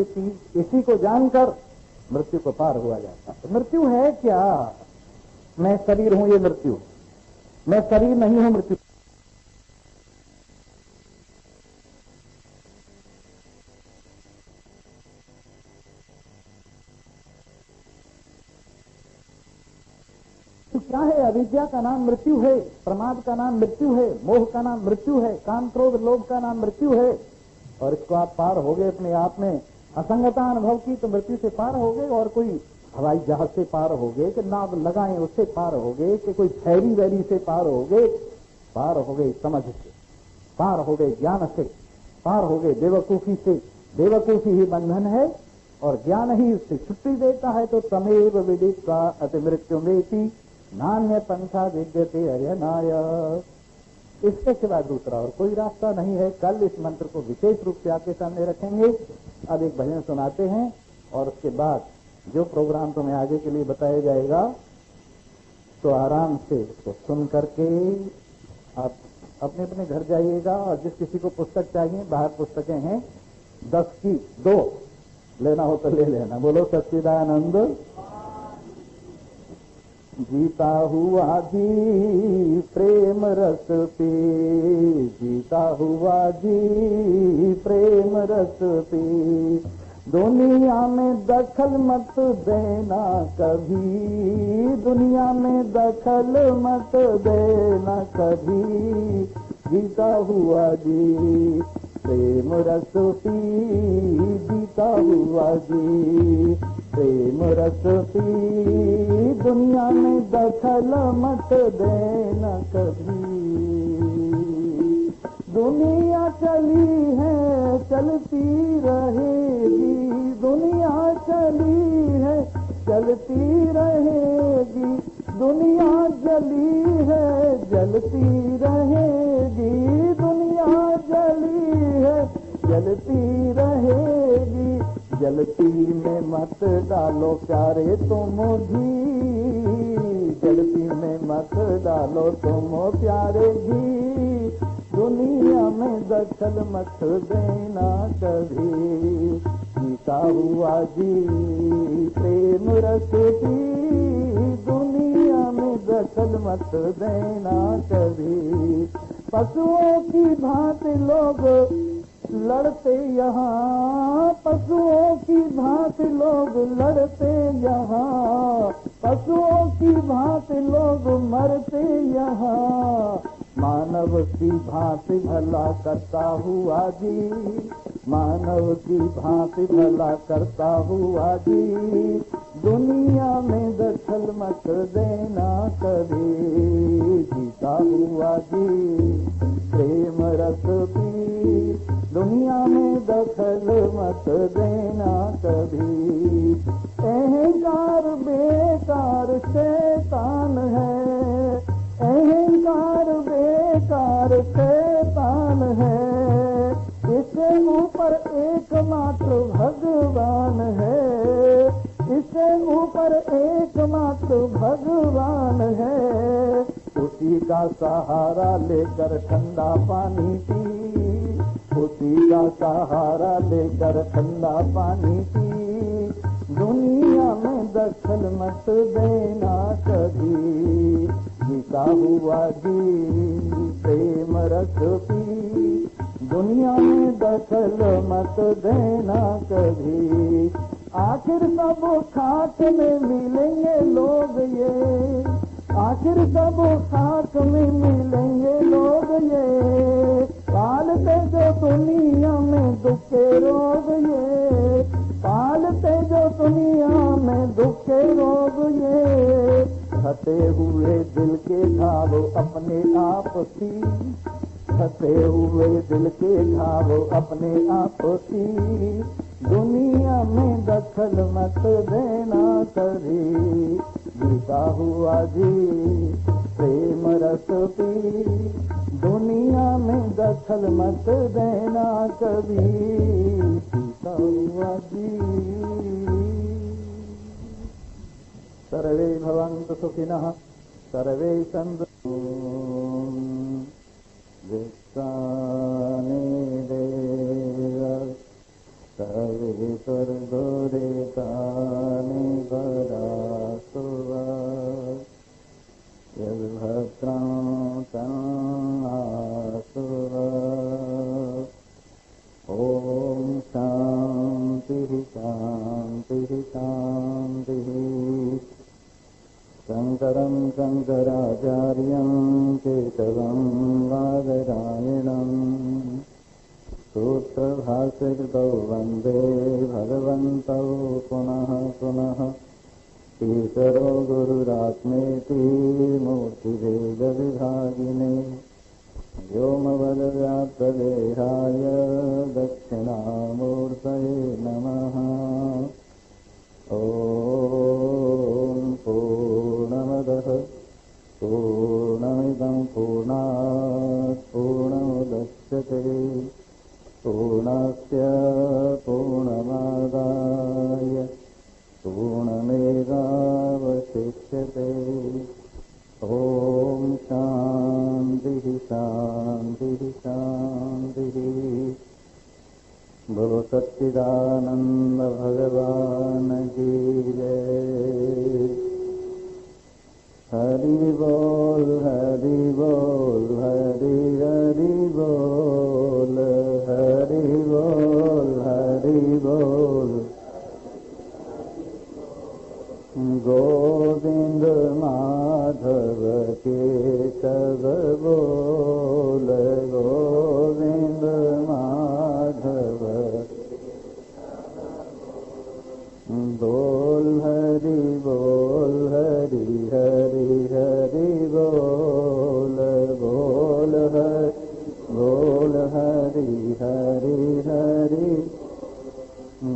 इसी को जानकर मृत्यु को पार हुआ जाता है। मृत्यु है क्या? मैं शरीर हूं, ये मृत्यु। मैं शरीर नहीं हूं, मृत्यु। तो क्या है? अविद्या का नाम मृत्यु है, प्रमाद का नाम मृत्यु है, मोह का नाम मृत्यु है, काम क्रोध लोभ का नाम मृत्यु है। और इसको आप पार हो गए अपने आप में, असंगता अनुभव की तो मृत्यु से पार हो गए। और कोई हवाई जहाज से पार हो गए कि नाव लगाए उससे पार हो गए कि कोई फैरी वैरी से पार हो गए, पार हो गए समझ से, पार हो गए ज्ञान से, पार हो गए बेवकूफी से। बेवकूफी ही बंधन है और ज्ञान ही उससे छुट्टी देता है। तो तमेव विदित्वा अति मृत्यु मेति नान्य पंथा विद्यते अयनाय। इसके सिवा दूसरा और कोई रास्ता नहीं है। कल इस मंत्र को विशेष रूप से आपके सामने रखेंगे। अब एक भजन सुनाते हैं और उसके बाद जो प्रोग्राम तुम्हें आगे के लिए बताया जाएगा तो आराम से उसको सुन करके आप अपने अपने घर जाइएगा। और जिस किसी को पुस्तक चाहिए, बाहर पुस्तकें हैं 10 की 2 लेना हो तो ले लेना। बोलो सच्चिदानंद। जीता हुआ जी प्रेम रस पे, जीता हुआ जी प्रेम रस पे, दुनिया में दखल मत देना कभी, दुनिया में दखल मत देना कभी, जीता हुआ जी प्रेम रस पी, जीता हुआ जी प्रेम रस पी, दुनिया में दखल मत देना कभी। दुनिया चली है चलती रहेगी, दुनिया चली है चलती रहेगी, दुनिया जली है जलती रहेगी, दुनिया जली है जलती रहेगी, जलती में मत डालो प्यारे तुम घी, जलती में मत डालो तुम प्यारे घी, दुनिया में दखल मत देना कभी, जीता हुआ जी प्रेम रस पी, दुनिया में दखल मत देना कभी। पशुओं की भांति लोग लड़ते यहाँ, पशुओं की भांति लोग लड़ते यहाँ, पशुओं की भांति लोग मरते यहाँ, मानव की भांति भला करता हुआ जी, मानव की भांति भला करता हुआ जी, दुनिया में दखल मत देना कभी, जीता हुआ जी प्रेम रस पी, दुनिया में दखल मत देना कभी। अहंकार बेकार शैतान है, अहंकार बेकार शैतान है, इससे ऊपर एकमात्र भगवान है, इससे ऊपर एकमात्र भगवान है, उसी का सहारा लेकर ठंडा पानी पी, उसी का सहारा लेकर ठंडा पानी पी, दुनिया में दखल मत देना कभी, जीता हुआ जी प्रेम रस पी, दुनिया में दखल मत देना कभी। आखिर सब खाक में मिलेंगे लोग ये, आखिर सब खाक में मिलेंगे लोग ये, पालते जो दुनिया में दुख के रोग ये, पालते जो दुनिया में दुख के रोग ये, फटे हुए दिल के घाव अपने आप सी, फटे हुए दिल के घाव अपने आप सी, दुनिया में दखल मत देना कभी, जीता हुआ जी प्रेम रस पी, दुनिया में दखल मत देना कभी, जीता हुआ जी। सर्वे भवन्तु सुखिनः, सर्वे सन्तु विश्वानि देव, सर्वे स्वर्गोरेतानि वरासु यद्भद्रं तन्नासु। ॐ शान्तिः शान्तिः शान्तिः। शङ्करं शङ्कराचार्यं केशवं बादरायणं सूत्रभाष्यकृतौ वन्दे भगवन्तौ पुनः पुनः ईश्वरो गुरुरात्मेति मूर्तिभेदविभागिने व्योमवद्व्याप्तदेहाय दक्षिणामूर्तये नमः। ॐ पूर्णमदः पूर्णमिदं पूर्णात् पूर्णमुदच्यते पूर्णस्य पूर्णमादाय पूर्णमेवावशिष्यते। ॐ शान्तिः शान्तिः शान्तिः। बोलो सच्चिदानंद भगवान की जय। हरि बोल हरि बोल हरि हरि बोल हरि बोल हरि बोल। गोविंद माधव केशव बोल गोविंद माधव बोल हरि बोल हरि हरि हरि बोल बोल हरि हरि हरि।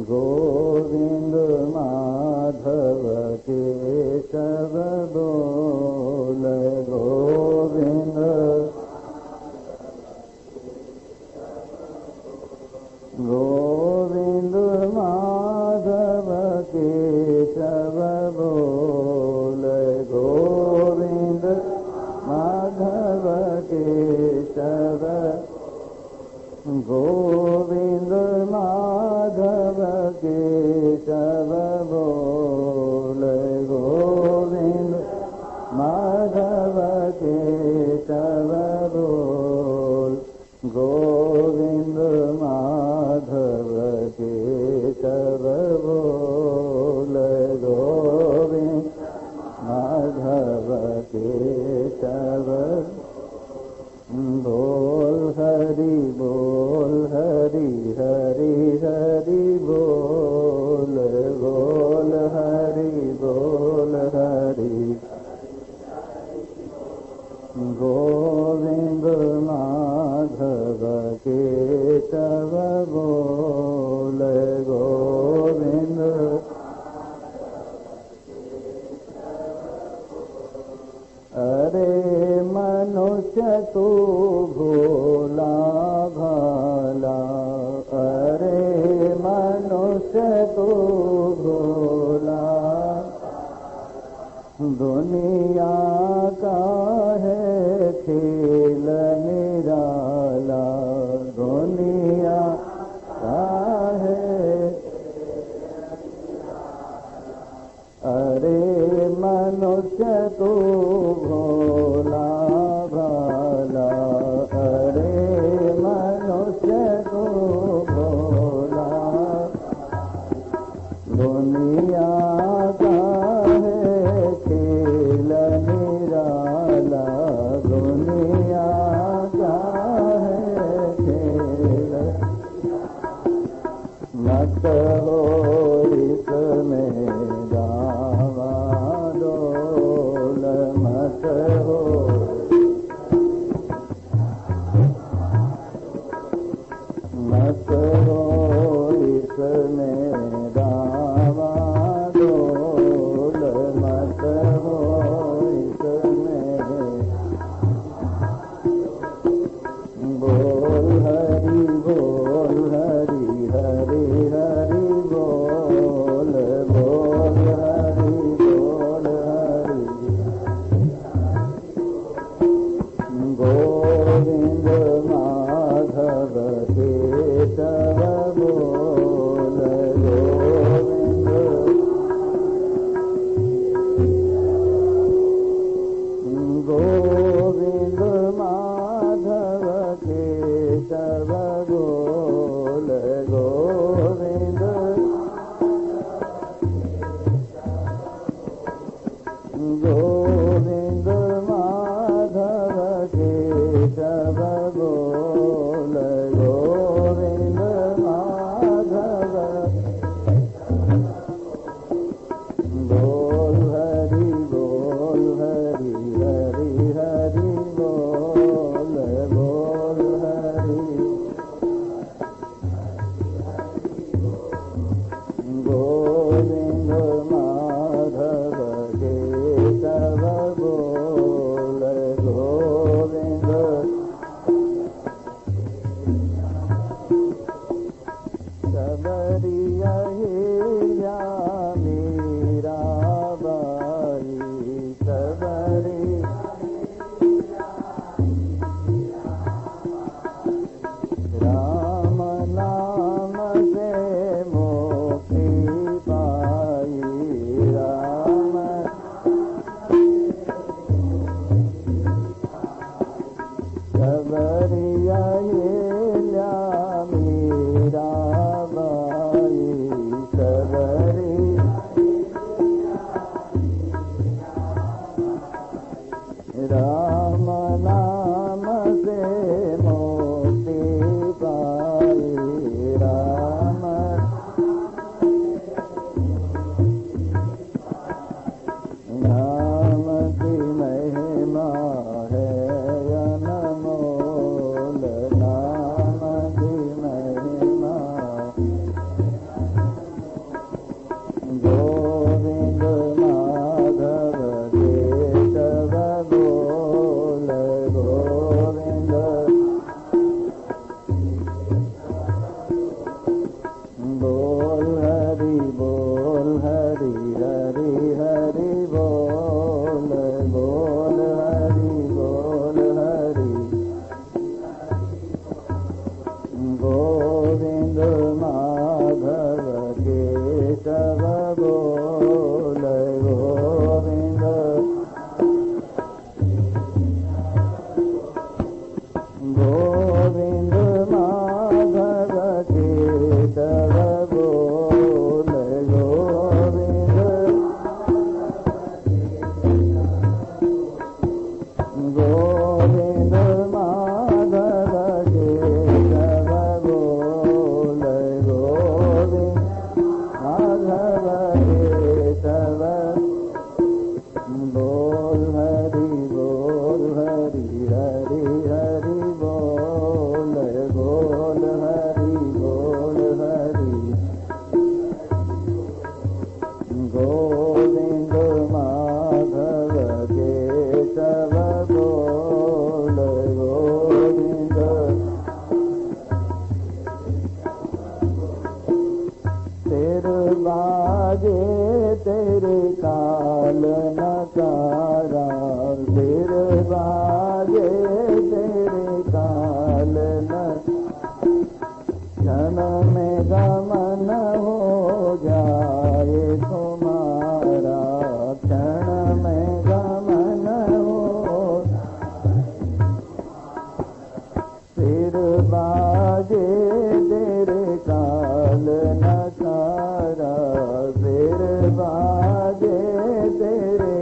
गोविंद माधव केशव बोल गोविंद गोविंद माधव केशव बोल गोविंद माधव केशव गोविंद माधव केशव बोल गोविंद माधव केशव बोल गोविंद माधव केशव बोल गोविंद माधव केशव बोल हरि हरि हरि बोल बोल हरि गोविंद माधव केशव बोल गोविंद। अरे मनुष्य तू भोला भाला अरे मनुष्य तू भोला दुनिया का है खेल निराला दुनिया का है। अरे मनुष्य तू भोला भाला अरे मनुष्य तू भोला दुनिया का है खेल निराला दुनिया का है खेल। मत हो इसमें डावाडोल मत हो मत हो इसमें डावाडोल गोविंद माधव केशव बोल गोविंद माधव बोल हरि हरि हरि बोल हरि गोविंद माधव केशव बोल गोविंद सबरिया मीरा बाई सबरी राम नाम से मोक्ति पाई राम सबरिया मीरा बाई सबरी राम नाम से मोक्ति पाई राम नाम की महिमा है अनमोल नाम की महिमा गोविंद माधव केशव बोल गोविंद बोल हरि हरि हरि बोल हरि गोविंद माधव केशव बोल गोविंद गोविंद माधव केशव बोल गोविंद गोविंद माधव केशव बोल गोविंद माधव केशव बोल हरि हरि हरि बोल हरि गोविंद माधव केशव बोल गोविंद तेरे बाजे तेरे काल नकारा तेरे बाजे तेरे काल न क्षण में गमन हो जाए तुम्हारा क्षण में गमन हो सिर बाजे तेरे काल नकारा सिर बाजे तेरे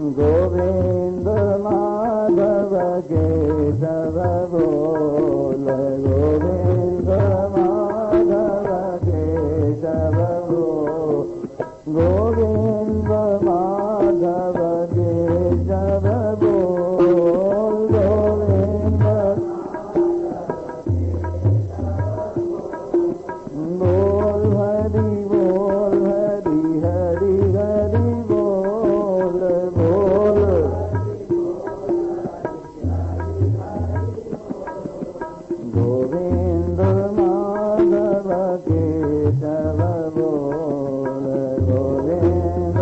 गोविंद माधव केशव बोल, गोविंद माधव केशव बोल, गोविंद माधव केशव बोल, गोविंद बोल, हरि बोल, हरि हरि हरि बोल, बोल गोविंद माधव केशव बोल, गोविंद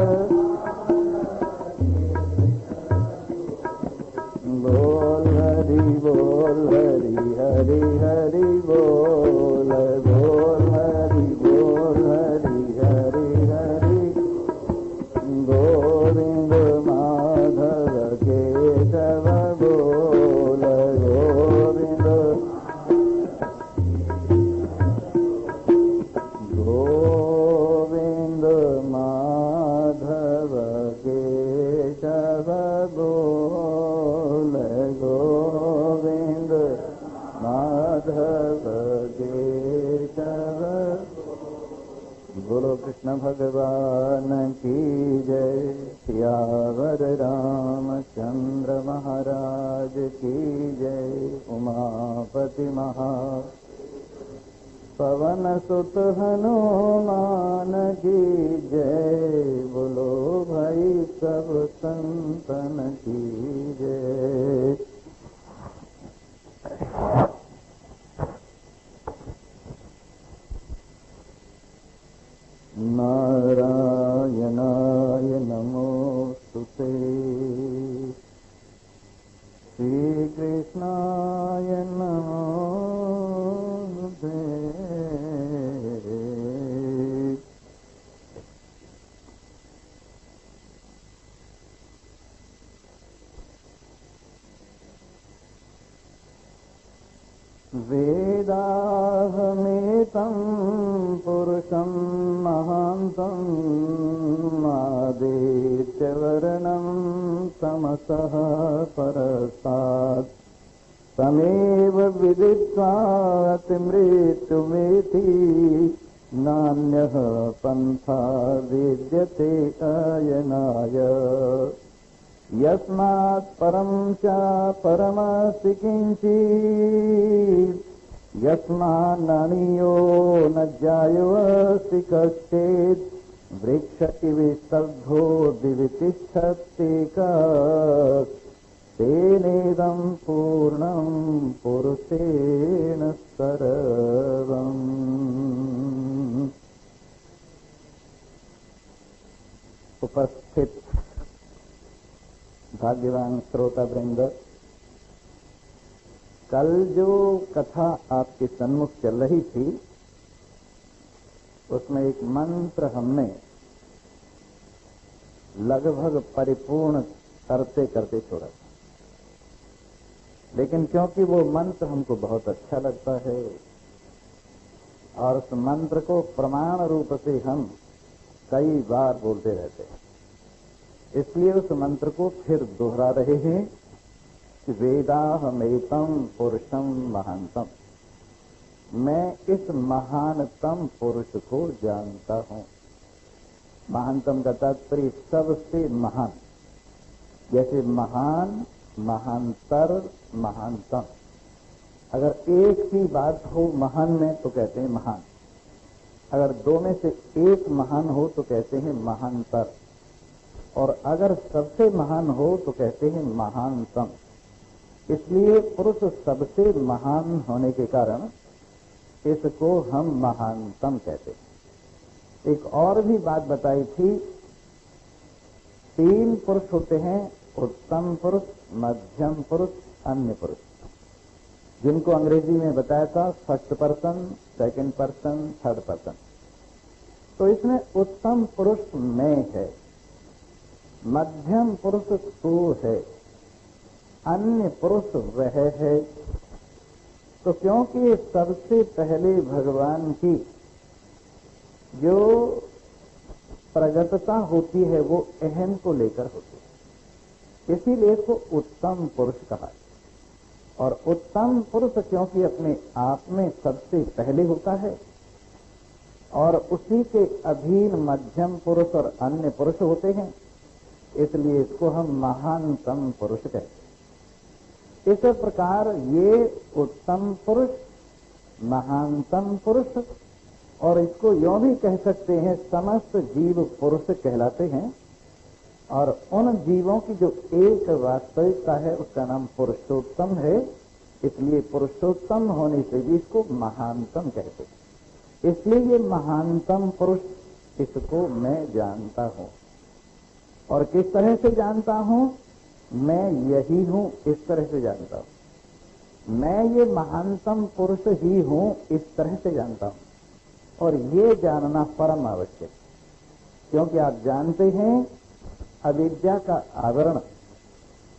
बोल, हरि बोल, हरि हरि हरि बोल, बोल हरि बोल, हरि हरि हरि गोविंद माधव केशव बोल, गोविंद गोविंद माधव केशव बोल, गोविंद माधव केशव। बोलो कृष्ण भगवान की जय, सियावर रामचंद्र महाराज की जय, उमापति महा पवन सुत हनुमान की जय, बोलो भाई सब संतन की जय। नारायणाय नमोस्तुते, श्री कृष्णाय नमोस्तुते। वेदाहमेतं पुरुषं महान्तं आदित्यवर्णं तमसः परस्तात्, तमेव विदित्वा मृत्युमेति, नान्यः पन्था विद्यते अयनाय। यस्मात् परं च परमस्ति किञ्चित्, यस्मान्नानीयो न जायोऽस्ति कश्चित्, वृक्ष इव स्तब्धो दिवि तिष्ठत्येकः, तेनेदं पूर्णं पुरुषेण सर्वम्। उपस्थित भाग्यवान श्रोता वृंद, कल जो कथा आपके सन्मुख चल रही थी उसमें एक मंत्र हमने लगभग परिपूर्ण करते करते छोड़ा था, लेकिन क्योंकि वो मंत्र हमको बहुत अच्छा लगता है और उस मंत्र को प्रमाण रूप से हम कई बार बोलते रहते हैं, इसलिए उस मंत्र को फिर दोहरा रहे हैं कि वेदाहमेतं पुरुषं महानतम, मैं इस महानतम पुरुष को जानता हूं। महानतम का तात्पर्य सबसे महान, जैसे महान, महानतर, महानतम। अगर एक ही बात हो महान में तो कहते हैं महान, अगर दो में से एक महान हो तो कहते हैं महानतर, और अगर सबसे महान हो तो कहते हैं महानतम। इसलिए पुरुष सबसे महान होने के कारण इसको हम महानतम कहते हैं। एक और भी बात बताई थी, तीन पुरुष होते हैं, उत्तम पुरुष, मध्यम पुरुष, अन्य पुरुष, जिनको अंग्रेजी में बताया था first person, second person, third person. तो इसमें उत्तम पुरुष मैं है, मध्यम पुरुष तू है, अन्य पुरुष वह है। तो क्योंकि सबसे पहले भगवान की जो प्रगटता होती है वो अहम को लेकर होती है। इसीलिए इसको उत्तम पुरुष कहा। और उत्तम पुरुष क्योंकि अपने आप में सबसे पहले होता है और उसी के अधीन मध्यम पुरुष और अन्य पुरुष होते हैं, इसलिए इसको हम महानतम पुरुष कहते हैं। इस प्रकार ये उत्तम पुरुष, महानतम पुरुष, और इसको यों भी कह सकते हैं समस्त जीव पुरुष कहलाते हैं। और उन जीवों की जो एक वास्तविकता है उसका नाम पुरुषोत्तम है, इसलिए पुरुषोत्तम होने से भी इसको महानतम कहते हैं। इसलिए ये महानतम पुरुष, इसको मैं जानता हूं। और किस तरह से जानता हूं? मैं यही हूं, इस तरह से जानता हूं। मैं ये महानतम पुरुष ही हूं, इस तरह से जानता हूं। और ये जानना परम आवश्यक, क्योंकि आप जानते हैं अविद्या का आवरण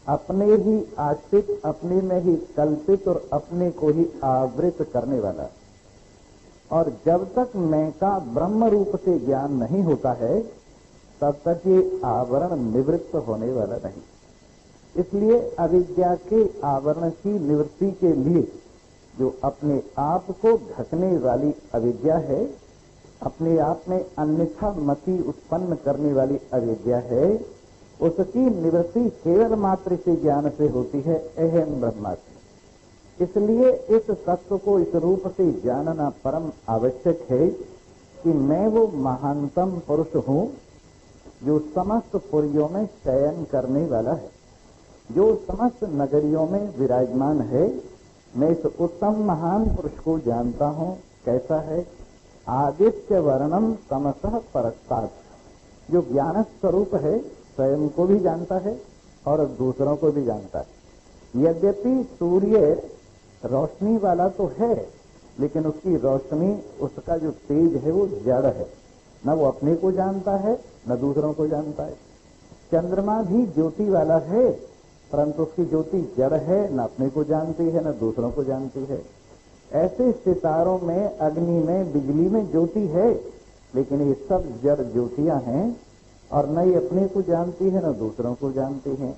अपने ही आश्रित, अपने में ही कल्पित और अपने को ही आवृत करने वाला। और जब तक मैं का ब्रह्म रूप से ज्ञान नहीं होता है तब तक ये आवरण निवृत्त होने वाला नहीं। इसलिए अविद्या के आवरण की निवृत्ति के लिए जो अपने आप को ढकने वाली अविद्या है, अपने आप में अन्यथा मति उत्पन्न करने वाली अविद्या है, उसकी निवृत्ति केवल मात्र से ज्ञान से होती है, अहम ब्रह्मास्मि। इसलिए इस तत्व को इस रूप से जानना परम आवश्यक है कि मैं वो महानतम पुरुष हूं जो समस्त पुरियों में शयन करने वाला है, जो समस्त नगरियों में विराजमान है। मैं इस उत्तम महान पुरुष को जानता हूं। कैसा है? आदित्य वर्णम तमसः परस्तात्, जो ज्ञान स्वरूप है, स्वयं को भी जानता है और दूसरों को भी जानता है। यद्यपि सूर्य रोशनी वाला तो है, लेकिन उसकी रोशनी, उसका जो तेज है वो जड़ है, न वो अपने को जानता है न दूसरों को जानता है। चंद्रमा भी ज्योति वाला है, परंतु उसकी ज्योति जड़ है, न अपने को जानती है न दूसरों को जानती है। ऐसे सितारों में, अग्नि में, बिजली में ज्योति है, लेकिन ये सब जड़ ज्योतियां हैं और न ये अपने को जानती है न दूसरों को जानती हैं।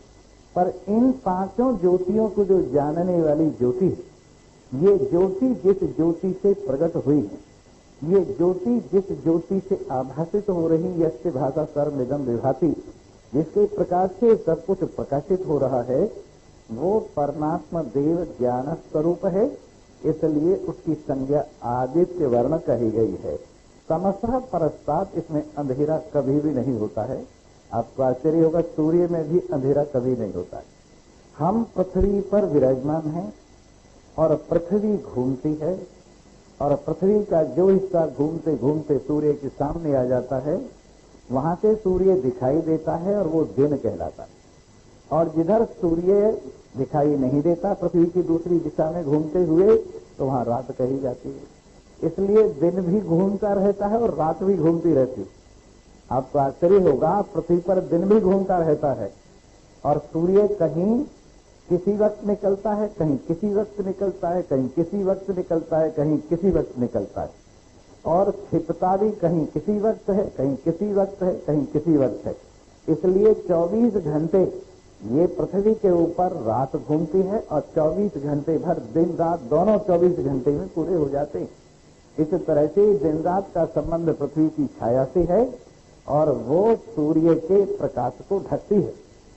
पर इन पांचों ज्योतियों को जो जानने वाली ज्योति, ये ज्योति जिस ज्योति से प्रकट हुई है, ये ज्योति जिस ज्योति से आभासित हो रही, यस्य भाषा सर्वमिदं विभाति, जिसके प्रकाश से सब कुछ प्रकाशित हो रहा है, वो परमात्मा देव ज्ञान स्वरूप है। इसलिए उसकी संज्ञा आदित्य वर्ण कही गई है। तमसः परस्तात्, इसमें अंधेरा कभी भी नहीं होता है। आपको आश्चर्य होगा, सूर्य में भी अंधेरा कभी नहीं होता है। हम पृथ्वी पर विराजमान हैं और पृथ्वी घूमती है, और पृथ्वी का जो हिस्सा घूमते घूमते सूर्य के सामने आ जाता है, वहां से सूर्य दिखाई देता है और वो दिन कहलाता है। और जिधर सूर्य दिखाई नहीं देता पृथ्वी की दूसरी दिशा में घूमते हुए, तो वहां रात कही जाती है। इसलिए दिन भी घूमता रहता है और रात भी घूमती रहती है। आपको आश्चर्य होगा, पृथ्वी पर दिन भी घूमता रहता है और सूर्य कहीं किसी वक्त निकलता है, कहीं किसी वक्त निकलता है, कहीं किसी वक्त निकलता है, कहीं किसी वक्त निकलता है, और छिपता भी कहीं किसी वक्त है, कहीं किसी वक्त है, कहीं किसी वक्त है। इसलिए 24 घंटे ये पृथ्वी के ऊपर रात घूमती है और 24 घंटे भर दिन रात दोनों 24 घंटे में पूरे हो जाते हैं। इस तरह से दिन रात का संबंध पृथ्वी की छाया से है और वो सूर्य के प्रकाश को ढकती है,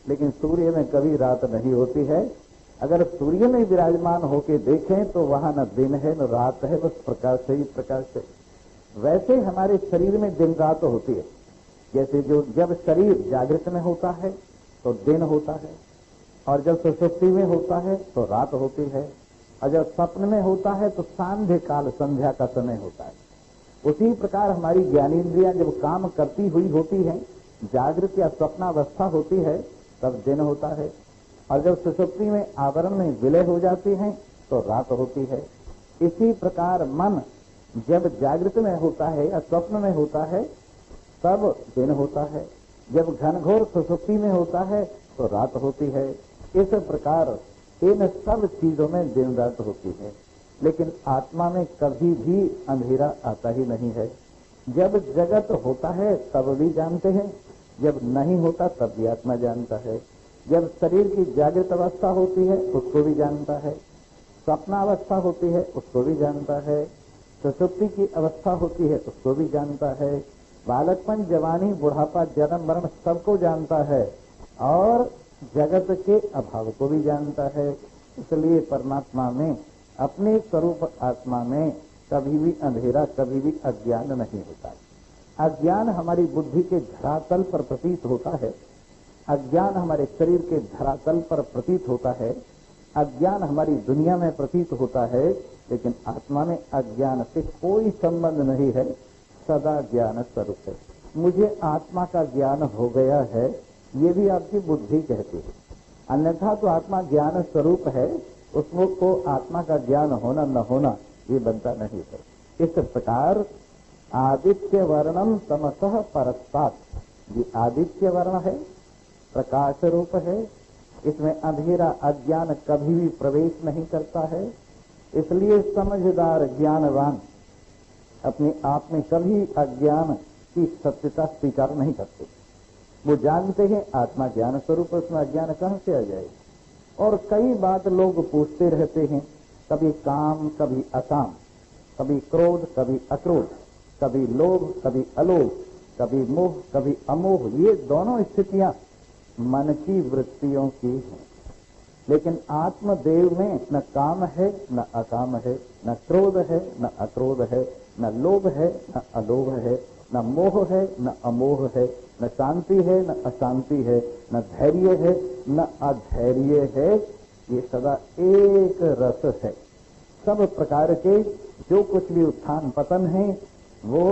लेकिन सूर्य में कभी रात नहीं होती है। अगर सूर्य में विराजमान होके देखें तो वहां न दिन है न रात है, बस प्रकाश से ही प्रकाश है। वैसे हमारे शरीर में दिन रात होती है। जैसे जो जब शरीर जागृत में होता है तो दिन होता है, और जब सुषुप्ति में होता है तो रात होती है, और जब स्वप्न में होता है तो सांध्य काल, संध्या का समय होता है। उसी प्रकार हमारी ज्ञानेंद्रियां जब काम करती हुई होती हैं, जागृत या स्वप्नावस्था होती है, तब दिन होता है, और जब सुषुप्ति में आवरण में विलय हो जाती हैं तो रात होती है। इसी प्रकार मन जब जागृत में होता है या स्वप्न में होता है तब दिन होता है, जब घनघोर सुषुप्ति में होता है तो रात होती है। इस प्रकार इन सब चीजों में दिन रात होती है, लेकिन आत्मा में कभी भी अंधेरा आता ही नहीं है। जब जगत होता है तब भी जानते हैं, जब नहीं होता तब भी आत्मा जानता है। जब शरीर की जागृत अवस्था होती है उसको भी जानता है, स्वप्नावस्था होती है उसको भी जानता है, सुषुप्ति की अवस्था होती है उसको भी जानता है, बालकपन, जवानी, बुढ़ापा, जन्म, मरण सबको जानता है और जगत के अभाव को भी जानता है। इसलिए परमात्मा में, अपने स्वरूप आत्मा में कभी भी अंधेरा, कभी भी अज्ञान नहीं होता। अज्ञान हमारी बुद्धि के धरातल पर प्रतीत होता है, अज्ञान हमारे शरीर के धरातल पर प्रतीत होता है, अज्ञान हमारी दुनिया में प्रतीत होता है, लेकिन आत्मा में अज्ञान से कोई संबंध नहीं है, सदा ज्ञान स्वरूप है। मुझे आत्मा का ज्ञान हो गया है, ये भी आपकी बुद्धि कहती है, अन्यथा तो आत्मा ज्ञान स्वरूप है, उसको आत्मा का ज्ञान होना न होना ये बनता नहीं है। इस प्रकार आदित्य वर्णम तमसः परस्तात्, ये आदित्य वर्ण है, प्रकाश रूप है, इसमें अंधेरा अज्ञान कभी भी प्रवेश नहीं करता है। इसलिए समझदार ज्ञानवान अपने आप में कभी अज्ञान की सत्यता स्वीकार नहीं करते। वो जानते हैं आत्मा ज्ञान स्वरूप, उसमें अज्ञान कहां से आ जाए। और कई बात लोग पूछते रहते हैं, कभी काम, कभी अकाम, कभी क्रोध, कभी अक्रोध, कभी लोभ, कभी अलोभ, कभी मोह, कभी अमोह। ये दोनों स्थितियां मन की वृत्तियों की हैं, लेकिन आत्मदेव में न काम है, न अकाम है, न क्रोध है, न अक्रोध है, न लोभ है, न अलोभ है, न मोह है, न अमोह है, न शांति है, न अशांति है, न धैर्य है, न अधैर्य है। ये सदा एक रस है। सब प्रकार के जो कुछ भी उत्थान पतन है वो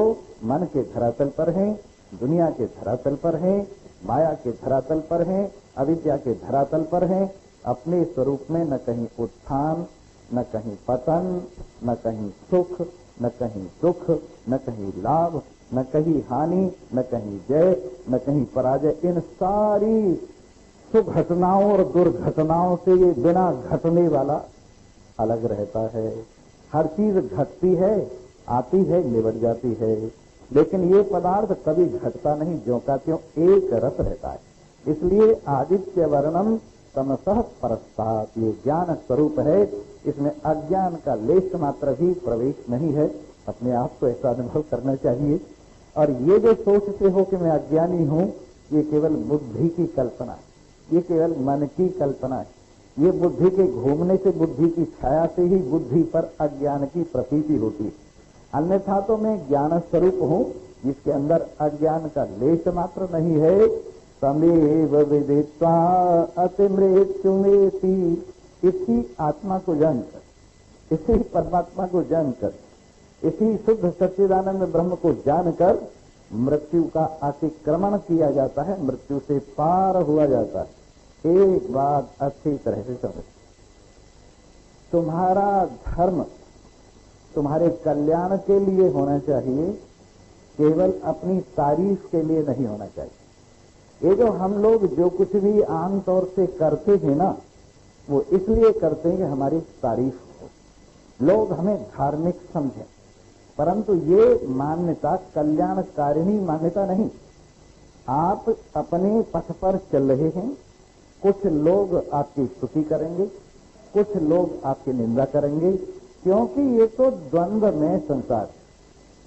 मन के धरातल पर है, दुनिया के धरातल पर है, माया के धरातल पर है, अविद्या के धरातल पर है। अपने स्वरूप में न कहीं उत्थान, न कहीं पतन, न कहीं सुख, न कहीं दुख, न कहीं लाभ, न कहीं हानि, न कहीं जय, न कहीं पराजय। इन सारी सुघटनाओं और दुर्घटनाओं से ये बिना घटने वाला अलग रहता है। हर चीज घटती है, आती है, निबट जाती है, लेकिन ये पदार्थ कभी घटता नहीं, ज्यों का त्यों एक रस रहता है। इसलिए आदित्य वर्णम तमसः परस्तात्, ये ज्ञान स्वरूप है, इसमें अज्ञान का लेश मात्र भी प्रवेश नहीं है। अपने आप को ऐसा अनुभव करना चाहिए। और ये जो सोचते हो कि मैं अज्ञानी हूं, ये केवल बुद्धि की कल्पना है, ये केवल मन की कल्पना है। ये बुद्धि के घूमने से, बुद्धि की छाया से ही बुद्धि पर अज्ञान की प्रतीति होती है। अन्यथा तो मैं ज्ञान स्वरूप हूं, जिसके अंदर अज्ञान का लेश मात्र नहीं है। तमेव विदित्वा अतिमृत्युमेति, इसी आत्मा को जानकर, इसी परमात्मा को जानकर, इसी शुद्ध सच्चिदानंद ब्रह्म को जानकर मृत्यु का अतिक्रमण किया जाता है, मृत्यु से पार हुआ जाता है। एक बात अच्छी तरह से समझ, तुम्हारा धर्म तुम्हारे कल्याण के लिए होना चाहिए, केवल अपनी तारीफ के लिए नहीं होना चाहिए। ये जो हम लोग जो कुछ भी आमतौर से करते हैं ना, वो इसलिए करते हैं कि हमारी तारीफ हो, लोग हमें धार्मिक समझें, परंतु ये मान्यता कल्याणकारिणी मान्यता नहीं। आप अपने पथ पर चल रहे हैं, कुछ लोग आपकी स्तुति करेंगे, कुछ लोग आपकी निंदा करेंगे, क्योंकि ये तो द्वंद्व में संसार।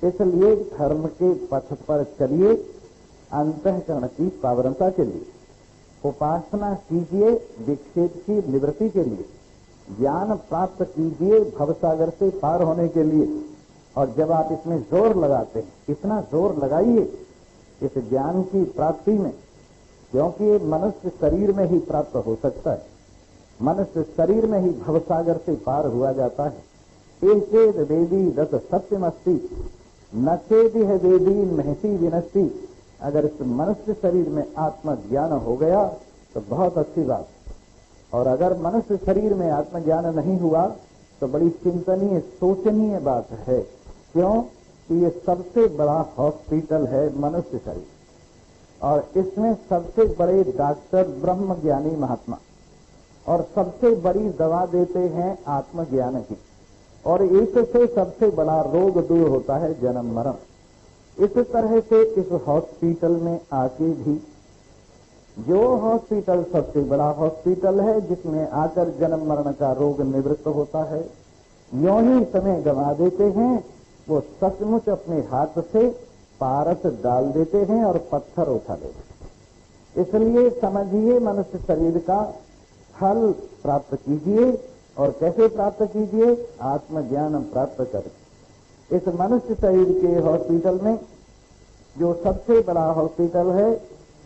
इसलिए धर्म के पथ पर चलिए, अंतःकरण की पावनता के लिए उपासना कीजिए, विक्षेप की निवृत्ति के लिए ज्ञान प्राप्त कीजिए, भवसागर से पार होने के लिए। और जब आप इसमें जोर लगाते हैं, इतना जोर लगाइए इस ज्ञान की प्राप्ति में, क्योंकि ये मनुष्य शरीर में ही प्राप्त हो सकता है, मनुष्य शरीर में ही भवसागर से पार हुआ जाता है। एकेद वेदी दस सत्यमस्ति, न चेदि है वेदी महसी विनस्ती। अगर इस मनुष्य शरीर में आत्मज्ञान हो गया तो बहुत अच्छी बात, और अगर मनुष्य शरीर में आत्मज्ञान नहीं हुआ तो बड़ी चिंतनीय, सोचनीय बात है। क्यों कि ये सबसे बड़ा हॉस्पिटल है मनुष्य शरीर, और इसमें सबसे बड़े डॉक्टर ब्रह्म ज्ञानी महात्मा, और सबसे बड़ी दवा देते हैं आत्मज्ञान की, और इससे सबसे बड़ा रोग दूर होता है जन्म मरण। इस तरह से इस हॉस्पिटल में आके भी जो हॉस्पिटल सबसे बड़ा हॉस्पिटल है, जिसमें आकर जन्म मरण का रोग निवृत्त होता है, यों ही समय गंवा देते हैं, वो सचमुच अपने हाथ से पारस डाल देते हैं और पत्थर उठा लेते हैं। इसलिए समझिए, मनुष्य शरीर का फल प्राप्त कीजिए। और कैसे प्राप्त कीजिए? आत्मज्ञान प्राप्त करके। इस मनुष्य शरीर के हॉस्पिटल में, जो सबसे बड़ा हॉस्पिटल है,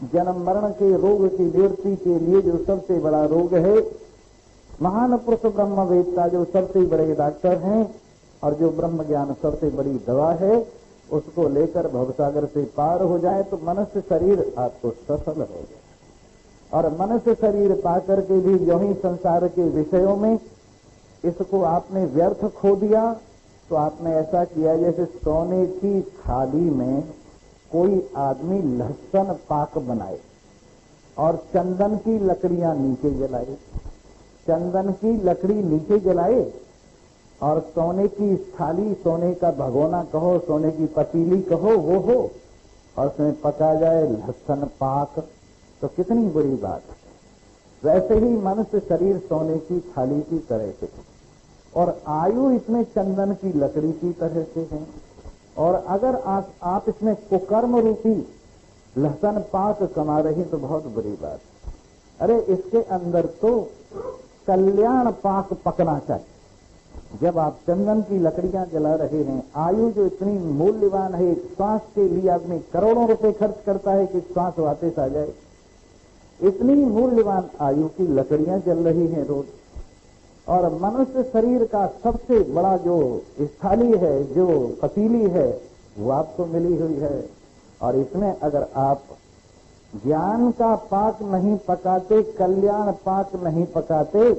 जन्म मरण के रोग की निवृत्ति के लिए जो सबसे बड़ा रोग है, महान पुरुष ब्रह्मवेत्ता जो सबसे बड़े डॉक्टर हैं और जो ब्रह्म ज्ञान सबसे बड़ी दवा है, उसको लेकर भवसागर से पार हो जाए तो मनुष्य शरीर आपको सफल हो जाए। और मनुष्य शरीर पाकर के भी जो ही संसार के विषयों में इसको आपने व्यर्थ खो दिया, तो आपने ऐसा किया जैसे सोने की थाली में कोई आदमी लहसुन पाक बनाए और चंदन की लकड़ियां नीचे जलाए, चंदन की लकड़ी नीचे जलाए और सोने की थाली, सोने का भगोना कहो, सोने की पतीली कहो, वो हो और उसमें पका जाए लहसुन पाक, तो कितनी बड़ी बात है। वैसे ही मनुष्य शरीर सोने की थाली की तरह से और आयु इसमें चंदन की लकड़ी की तरह से है। और अगर आप इसमें कुकर्म रूपी लहसुन पाक कमा रही तो बहुत बड़ी बात। अरे इसके अंदर तो कल्याण पाक पकना चाहिए। जब आप चंदन की लकड़ियां जला रहे हैं, आयु जो इतनी मूल्यवान है, श्वास के लिए आदमी करोड़ों रुपए खर्च करता है कि श्वास वापस आ जाए, इतनी मूल्यवान आयु की लकड़ियां जल रही हैं रोज। और मनुष्य शरीर का सबसे बड़ा जो स्थाली है, जो पतीली है, वो आपको मिली हुई है। और इसमें अगर आप ज्ञान का पाक नहीं पकाते, कल्याण पाक नहीं पकाते,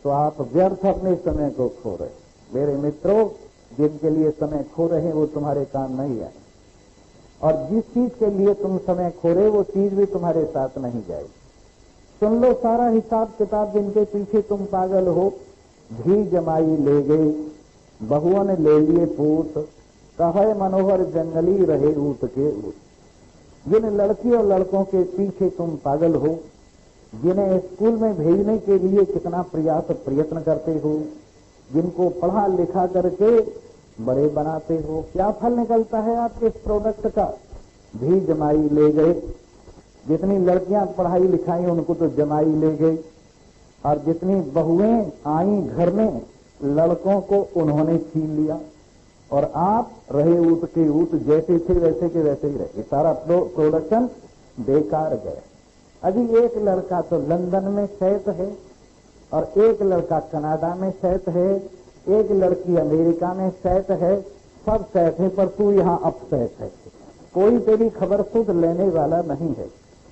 तो आप व्यर्थ अपने समय को खो रहे। मेरे मित्रों, जिनके लिए समय खो रहे हैं वो तुम्हारे काम नहीं आए, और जिस चीज के लिए तुम समय खो रहे वो चीज भी तुम्हारे साथ नहीं जाएगी। सुन लो सारा हिसाब किताब, जिनके पीछे तुम पागल हो। भी जमाई ले गई, बहुओं ने ले लिए पूत, कहे मनोहर जंगली रहे ऊट के ऊट। जिन लड़की और लड़कों के पीछे तुम पागल हो, जिन्हें स्कूल में भेजने के लिए कितना प्रयत्न करते हो, जिनको पढ़ा लिखा करके बड़े बनाते हो, क्या फल निकलता है आपके इस प्रोडक्ट का? भी जमाई ले गए। जितनी लड़कियां पढ़ाई लिखाई उनको तो जमाई ले गई, और जितनी बहुएं आई घर में लड़कों को उन्होंने छीन लिया, और आप रहे ऊट के ऊट, जैसे थे वैसे के वैसे ही रहे। सारा प्रोडक्शन बेकार गया। अभी एक लड़का तो लंदन में सेट है, और एक लड़का कनाडा में सेट है, एक लड़की अमेरिका में सेट है, सब सेट है, पर तू यहाँ अपसेट है। कोई तेरी खबर खुद लेने वाला नहीं है।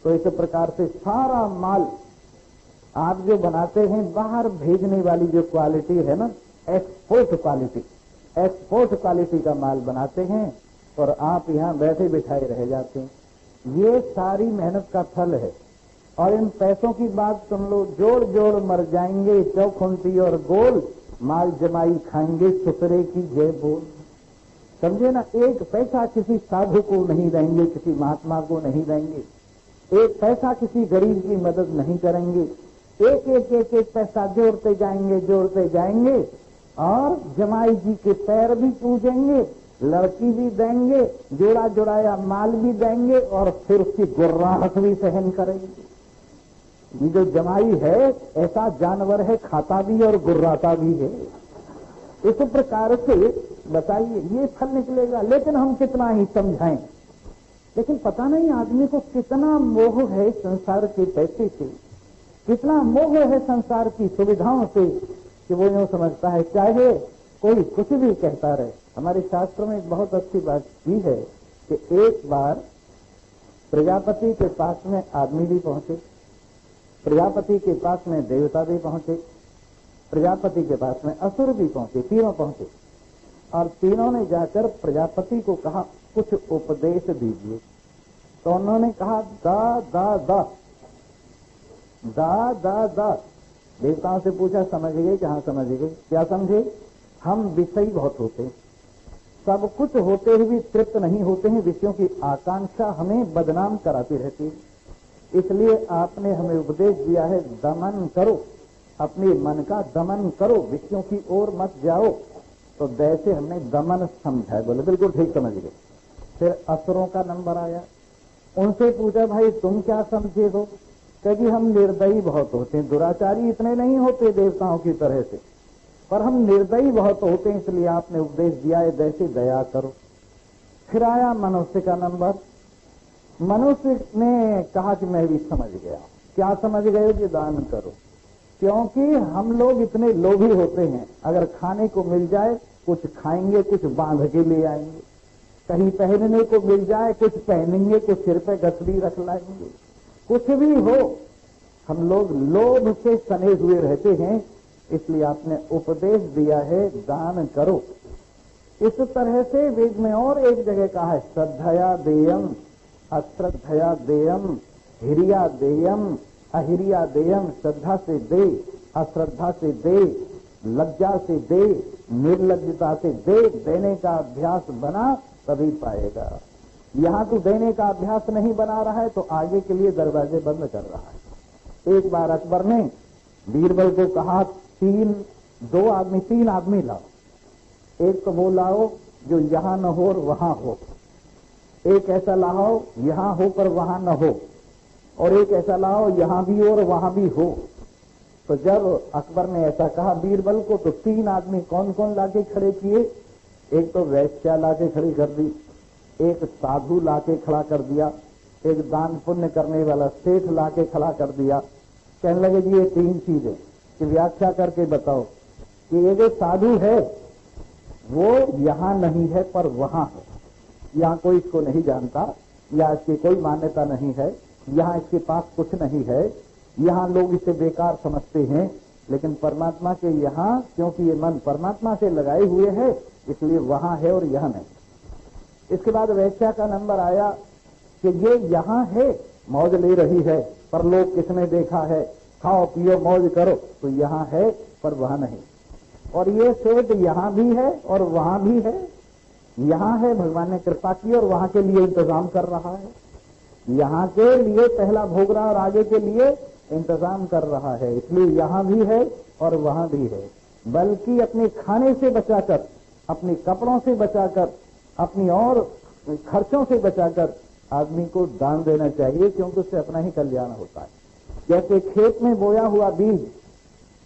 तो इस प्रकार से सारा माल आप जो बनाते हैं, बाहर भेजने वाली जो क्वालिटी है ना, एक्सपोर्ट क्वालिटी का माल बनाते हैं, और आप यहाँ बैठे बिठाए रह जाते हैं। ये सारी मेहनत का फल है। और इन पैसों की बात सुन लो, जोड़ जोड़ मर जाएंगे चौखुंटी और गोल, माल जमाई खाएंगे सुतरे की जय बोल। समझे ना? एक पैसा किसी साधु को नहीं देंगे, किसी महात्मा को नहीं देंगे, एक पैसा किसी गरीब की मदद नहीं करेंगे। एक एक एक एक पैसा जोड़ते जाएंगे और जमाई जी के पैर भी पूजेंगे, लड़की भी देंगे, जोड़ा जोड़ाया माल भी देंगे, और फिर उसकी गुर्राहट भी सहन करेंगे। ये जो जमाई है ऐसा जानवर है, खाता भी और गुर्राता भी है। इस प्रकार से बताइए ये फल निकलेगा। लेकिन हम कितना ही समझाएं, लेकिन पता नहीं आदमी को कितना मोह है संसार के पैसे से, कितना मोह है संसार की सुविधाओं से, कि वो यूं समझता है चाहे कोई कुछ भी कहता रहे। हमारे शास्त्रों में एक बहुत अच्छी बात की है कि एक बार प्रजापति के पास में आदमी भी पहुंचे, प्रजापति के पास में देवता भी पहुंचे, प्रजापति के पास में असुर भी पहुंचे, तीनों पहुंचे। और तीनों ने जाकर प्रजापति को कहा कुछ उपदेश दीजिए। तो उन्होंने कहा दा दा दा दा दा दा। देवताओं से पूछा समझ गए कि हाँ समझ गए। क्या समझे? हम विषयी बहुत होते हैं, सब कुछ होते हुए भी तृप्त नहीं होते हैं, विषयों की आकांक्षा हमें बदनाम कराती रहती है। इसलिए आपने हमें उपदेश दिया है दमन करो, अपने मन का दमन करो, विषयों की ओर मत जाओ। तो जैसे हमने दमन समझा है, बोले बिल्कुल ठीक समझ गए। फिर असुरों का नंबर आया, उनसे पूछा भाई तुम क्या समझे हो? क्योंकि हम निर्दयी बहुत होते हैं, दुराचारी इतने नहीं होते देवताओं की तरह से, पर हम निर्दयी बहुत होते हैं, इसलिए आपने उपदेश दिया है जैसे दया करो। फिर आया मनुष्य का नंबर। मनुष्य ने कहा कि मैं भी समझ गया। क्या समझ गए? कि दान करो। क्योंकि हम लोग इतने लोभी होते हैं, अगर खाने को मिल जाए कुछ खाएंगे, कुछ बांध के ले आएंगे, कहीं पहनने को मिल जाए कुछ पहनेंगे, कुछ सिर पे गठरी रख लाएंगे, कुछ भी हो, हम लोग लोभ से सने हुए रहते हैं। इसलिए आपने उपदेश दिया है दान करो। इस तरह से वेद में और एक जगह कहा है श्रद्धया देयम अश्रद्धया देयम हिरिया देयम अहिरिया देयम। श्रद्धा से दे, अश्रद्धा से दे, लज्जा से दे, निर्लज्जता से दे। देने का अभ्यास बना तभी पाएगा। यहां तो देने का अभ्यास नहीं बना रहा है तो आगे के लिए दरवाजे बंद कर रहा है। एक बार अकबर ने बीरबल को कहा तीन आदमी लाओ, एक तो वो लाओ जो यहां न हो और वहां हो, एक ऐसा लाओ यहां हो पर वहां न हो, और एक ऐसा लाओ यहां भी हो और वहां भी हो। तो जब अकबर ने ऐसा कहा बीरबल को, तो 3 आदमी कौन कौन लाके खड़े किए? एक तो वैश्या लाके खड़ी कर दी, एक साधु लाके खड़ा कर दिया, एक दान पुण्य करने वाला सेठ लाके खड़ा कर दिया। कहने लगे जी ये 3 चीजें कि व्याख्या करके बताओ कि ये जो साधु है वो यहां नहीं है पर वहां है, यहां कोई इसको नहीं जानता, या इसकी कोई मान्यता नहीं है, यहां इसके पास कुछ नहीं है, यहां लोग इसे बेकार समझते हैं, लेकिन परमात्मा के यहां क्योंकि ये मन परमात्मा से लगाए हुए है इसलिए वहां है और यहां नहीं। इसके बाद वैश्या का नंबर आया कि ये यहां है, मौज ले रही है, पर लोग किसने देखा है, खाओ पियो मौज करो, तो यहां है पर वहां नहीं। और ये सेठ यहां भी है और वहां भी है, यहां है भगवान ने कृपा की और वहां के लिए इंतजाम कर रहा है, यहां के लिए पहला भोग रहा और आगे के लिए इंतजाम कर रहा है, इसलिए यहां भी है और वहां भी है। बल्कि अपने खाने से बचाकर, अपने कपड़ों से बचाकर, अपनी और खर्चों से बचाकर आदमी को दान देना चाहिए, क्योंकि उससे अपना ही कल्याण होता है। जैसे खेत में बोया हुआ बीज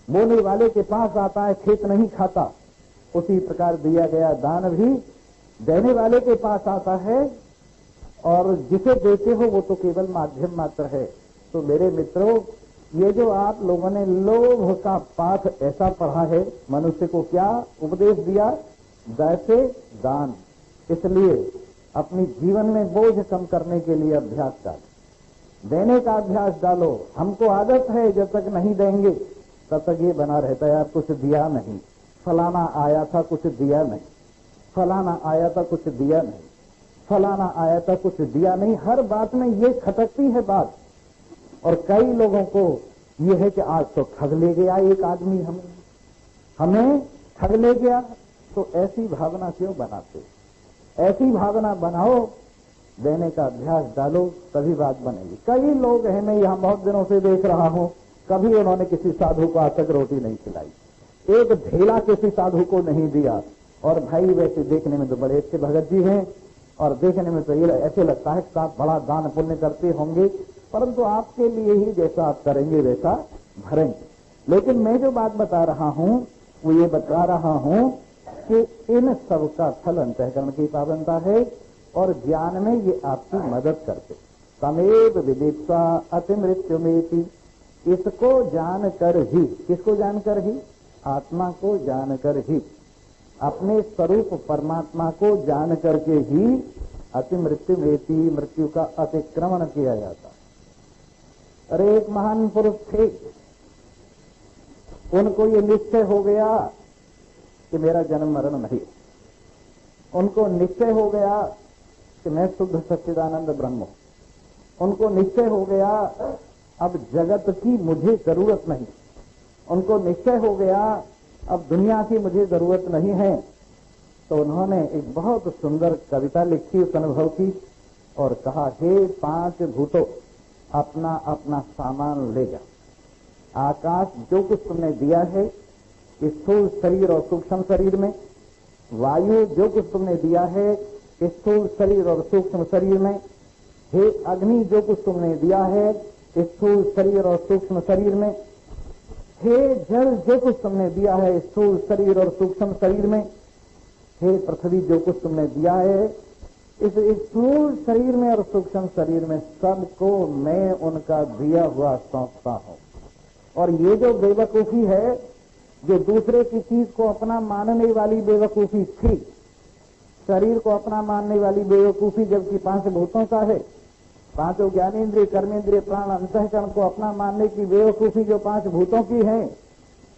बोने वाले के पास आता है, खेत नहीं खाता, उसी प्रकार दिया गया दान भी देने वाले के पास आता है, और जिसे देते हो वो तो केवल माध्यम मात्र है। तो मेरे मित्रों, ये जो आप लोगों ने लोभ का पाठ ऐसा पढ़ा है, मनुष्य को क्या उपदेश दिया? जैसे दान। इसलिए अपनी जीवन में बोझ कम करने के लिए अभ्यास डालो, देने का अभ्यास डालो। हमको आदत है जब तक नहीं देंगे तब तक ये बना रहता है, यार कुछ दिया नहीं, फलाना आया था कुछ दिया नहीं, फलाना आया था कुछ दिया नहीं, फलाना आया था कुछ दिया नहीं। हर बात में ये खटकती है बात। और कई लोगों को ये है कि आज तो ठग ले गया एक आदमी, हमें ठग ले गया। तो ऐसी भावना क्यों बनाते? ऐसी भावना बनाओ, देने का अभ्यास डालो, तभी बात बनेगी। कई लोग हैं, मैं यहां बहुत दिनों से देख रहा हूं, कभी उन्होंने किसी साधु को आज तक रोटी नहीं खिलाई, एक ढेला किसी साधु को नहीं दिया। और भाई वैसे देखने में तो बड़े अच्छे भगत जी हैं, और देखने में तो ये ऐसे लगता है कि आप बड़ा दान पुण्य करते होंगे, परंतु आपके लिए ही जैसा आप करेंगे वैसा भरेंगे। लेकिन मैं जो बात बता रहा हूं वो ये बता रहा हूं कि इन सब का फल अंतःकरण की पावनता है, और ज्ञान में ये आपकी मदद करते। तमेव विदित्वा अति मृत्युमेति, इसको जानकर ही, किसको जानकर ही? आत्मा को जानकर ही, अपने स्वरूप परमात्मा को जान करके ही अति मृत्युमेति, मृत्यु का अतिक्रमण किया जाता है। अरे एक महान पुरुष थे, उनको ये निश्चय हो गया कि मेरा जन्म मरण नहीं, उनको निश्चय हो गया कि मैं शुद्ध सच्चिदानंद ब्रह्म हूं, उनको निश्चय हो गया अब जगत की मुझे जरूरत नहीं, उनको निश्चय हो गया अब दुनिया की मुझे जरूरत नहीं है। तो उन्होंने एक बहुत सुंदर कविता लिखी उस अनुभव की और कहा, हे 5 भूतों, अपना अपना सामान ले जाओ। आकाश जो कुछ तुमने दिया है स्थूल शरीर और सूक्ष्म शरीर में, वायु जो कुछ तुमने दिया है स्थूल शरीर और सूक्ष्म शरीर में, हे अग्नि जो कुछ तुमने दिया है स्थूल शरीर और सूक्ष्म शरीर में, हे जल जो कुछ तुमने दिया है स्थूल शरीर और सूक्ष्म शरीर में, हे पृथ्वी जो कुछ तुमने दिया है इस स्थूल शरीर में और सूक्ष्म शरीर में, सबको मैं उनका दिया हुआ सौंपता हूं। और ये जो बेवकूफी है, जो दूसरे की चीज को अपना मानने वाली बेवकूफी थी, शरीर को अपना मानने वाली बेवकूफी जबकि पांच भूतों का है, पांचों ज्ञानेन्द्रिय कर्मेंद्रिय प्राण अंतःकरण को अपना मानने की बेवकूफी जो पांच भूतों की है,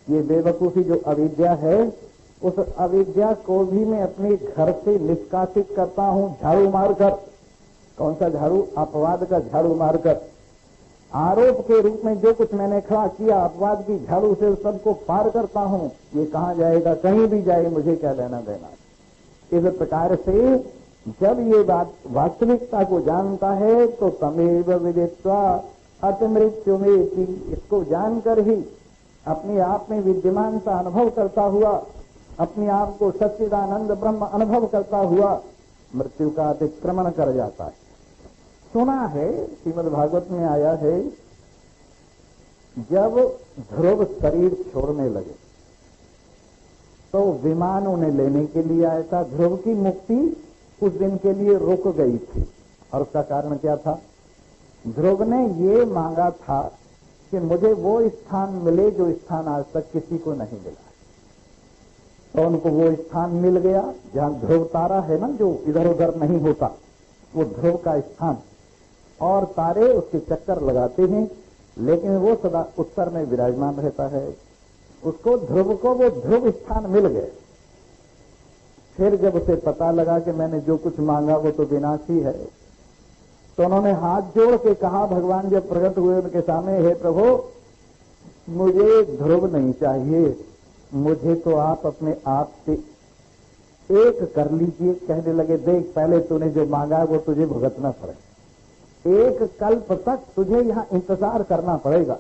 ये बेवकूफी जो अविद्या है, उस अविद्या को भी मैं अपने घर से निष्कासित करता हूं झाड़ू मारकर। कौन सा झाड़ू? अपवाद का झाड़ू मारकर। आरोप के रूप में जो कुछ मैंने खड़ा किया अपवाद की झाड़ू से सबको पार करता हूं। ये कहां जाएगा? कहीं भी जाए, मुझे क्या लेना देना। इस प्रकार से जब ये बात वास्तविकता को जानता है तो तमेव विदित्वा अतिमृत्युमेति, इसको जानकर ही अपने आप में विद्यमानता अनुभव करता हुआ, अपने आप को सच्चिदानंद ब्रह्म अनुभव करता हुआ मृत्यु का अतिक्रमण कर जाता है। सुना है, श्रीमद् भागवत में आया है, जब ध्रुव शरीर छोड़ने लगे तो विमान उन्हें लेने के लिए आया था। ध्रुव की मुक्ति कुछ दिन के लिए रुक गई थी और उसका कारण क्या था? ध्रुव ने ये मांगा था कि मुझे वो स्थान मिले जो स्थान आज तक किसी को नहीं मिला। तो उनको वो स्थान मिल गया जहां ध्रुव तारा है ना, जो इधर उधर नहीं होता, वो ध्रुव का स्थान। और तारे उसके चक्कर लगाते हैं, लेकिन वो सदा उत्तर में विराजमान रहता है। उसको ध्रुव को वो ध्रुव स्थान मिल गए। फिर जब उसे पता लगा कि मैंने जो कुछ मांगा वो तो विनाशी है, तो उन्होंने हाथ जोड़ के कहा, भगवान जब प्रकट हुए उनके सामने, हे प्रभु मुझे ध्रुव नहीं चाहिए, मुझे तो आप अपने आप से एक कर लीजिए। कहने लगे, देख पहले तूने जो मांगा वो तुझे भुगतना पड़ेगा, एक कल्प तक तुझे यहाँ इंतजार करना पड़ेगा,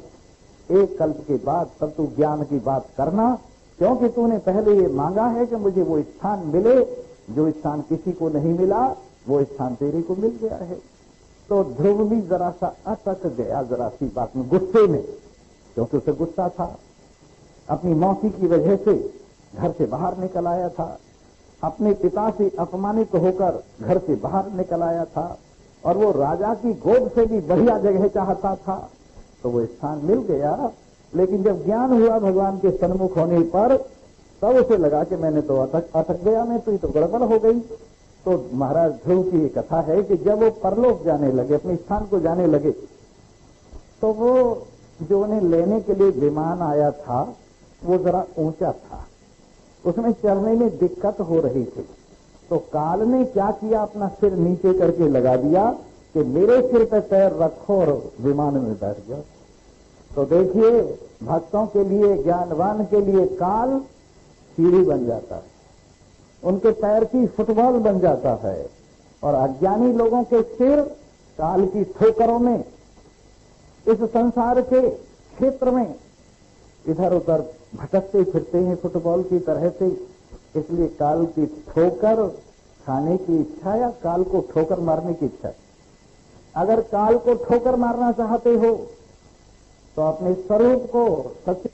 एक कल्प के बाद तब तू ज्ञान की बात करना, क्योंकि तूने पहले ये मांगा है कि मुझे वो स्थान मिले जो स्थान किसी को नहीं मिला, वो स्थान तेरे को मिल गया है। तो ध्रुव भी जरा सा अटक गया, जरा सी बात में, गुस्से में, क्योंकि उसे गुस्सा था, अपनी मौसी की वजह से घर से बाहर निकल आया था, अपने पिता से अपमानित होकर घर से बाहर निकल आया था, और वो राजा की गोद से भी बढ़िया जगह चाहता था, तो वो स्थान मिल गया। लेकिन जब ज्ञान हुआ भगवान के सन्मुख होने पर, तब उसे लगा कि मैंने तो अटक गया, मैं तो ये तो गड़बड़ हो गई। तो महाराज ध्रुव की ये कथा है कि जब वो परलोक जाने लगे, अपने स्थान को जाने लगे, तो वो जो उन्हें लेने के लिए विमान आया था वो जरा ऊंचा था, उसमें चढ़ने में दिक्कत हो रही थी। तो काल ने क्या किया, अपना सिर नीचे करके लगा दिया कि मेरे सिर पे पैर रखो और विमान में बैठ जाओ। तो देखिए, भक्तों के लिए, ज्ञानवान के लिए काल सीढ़ी बन जाता है, उनके पैर की फुटबॉल बन जाता है, और अज्ञानी लोगों के सिर काल की ठोकरों में, इस संसार के क्षेत्र में इधर उधर भटकते फिरते हैं फुटबॉल की तरह से। इसलिए काल की ठोकर खाने की इच्छा या काल को ठोकर मारने की इच्छा। अगर काल को ठोकर मारना चाहते हो तो अपने स्वरूप को सच्चे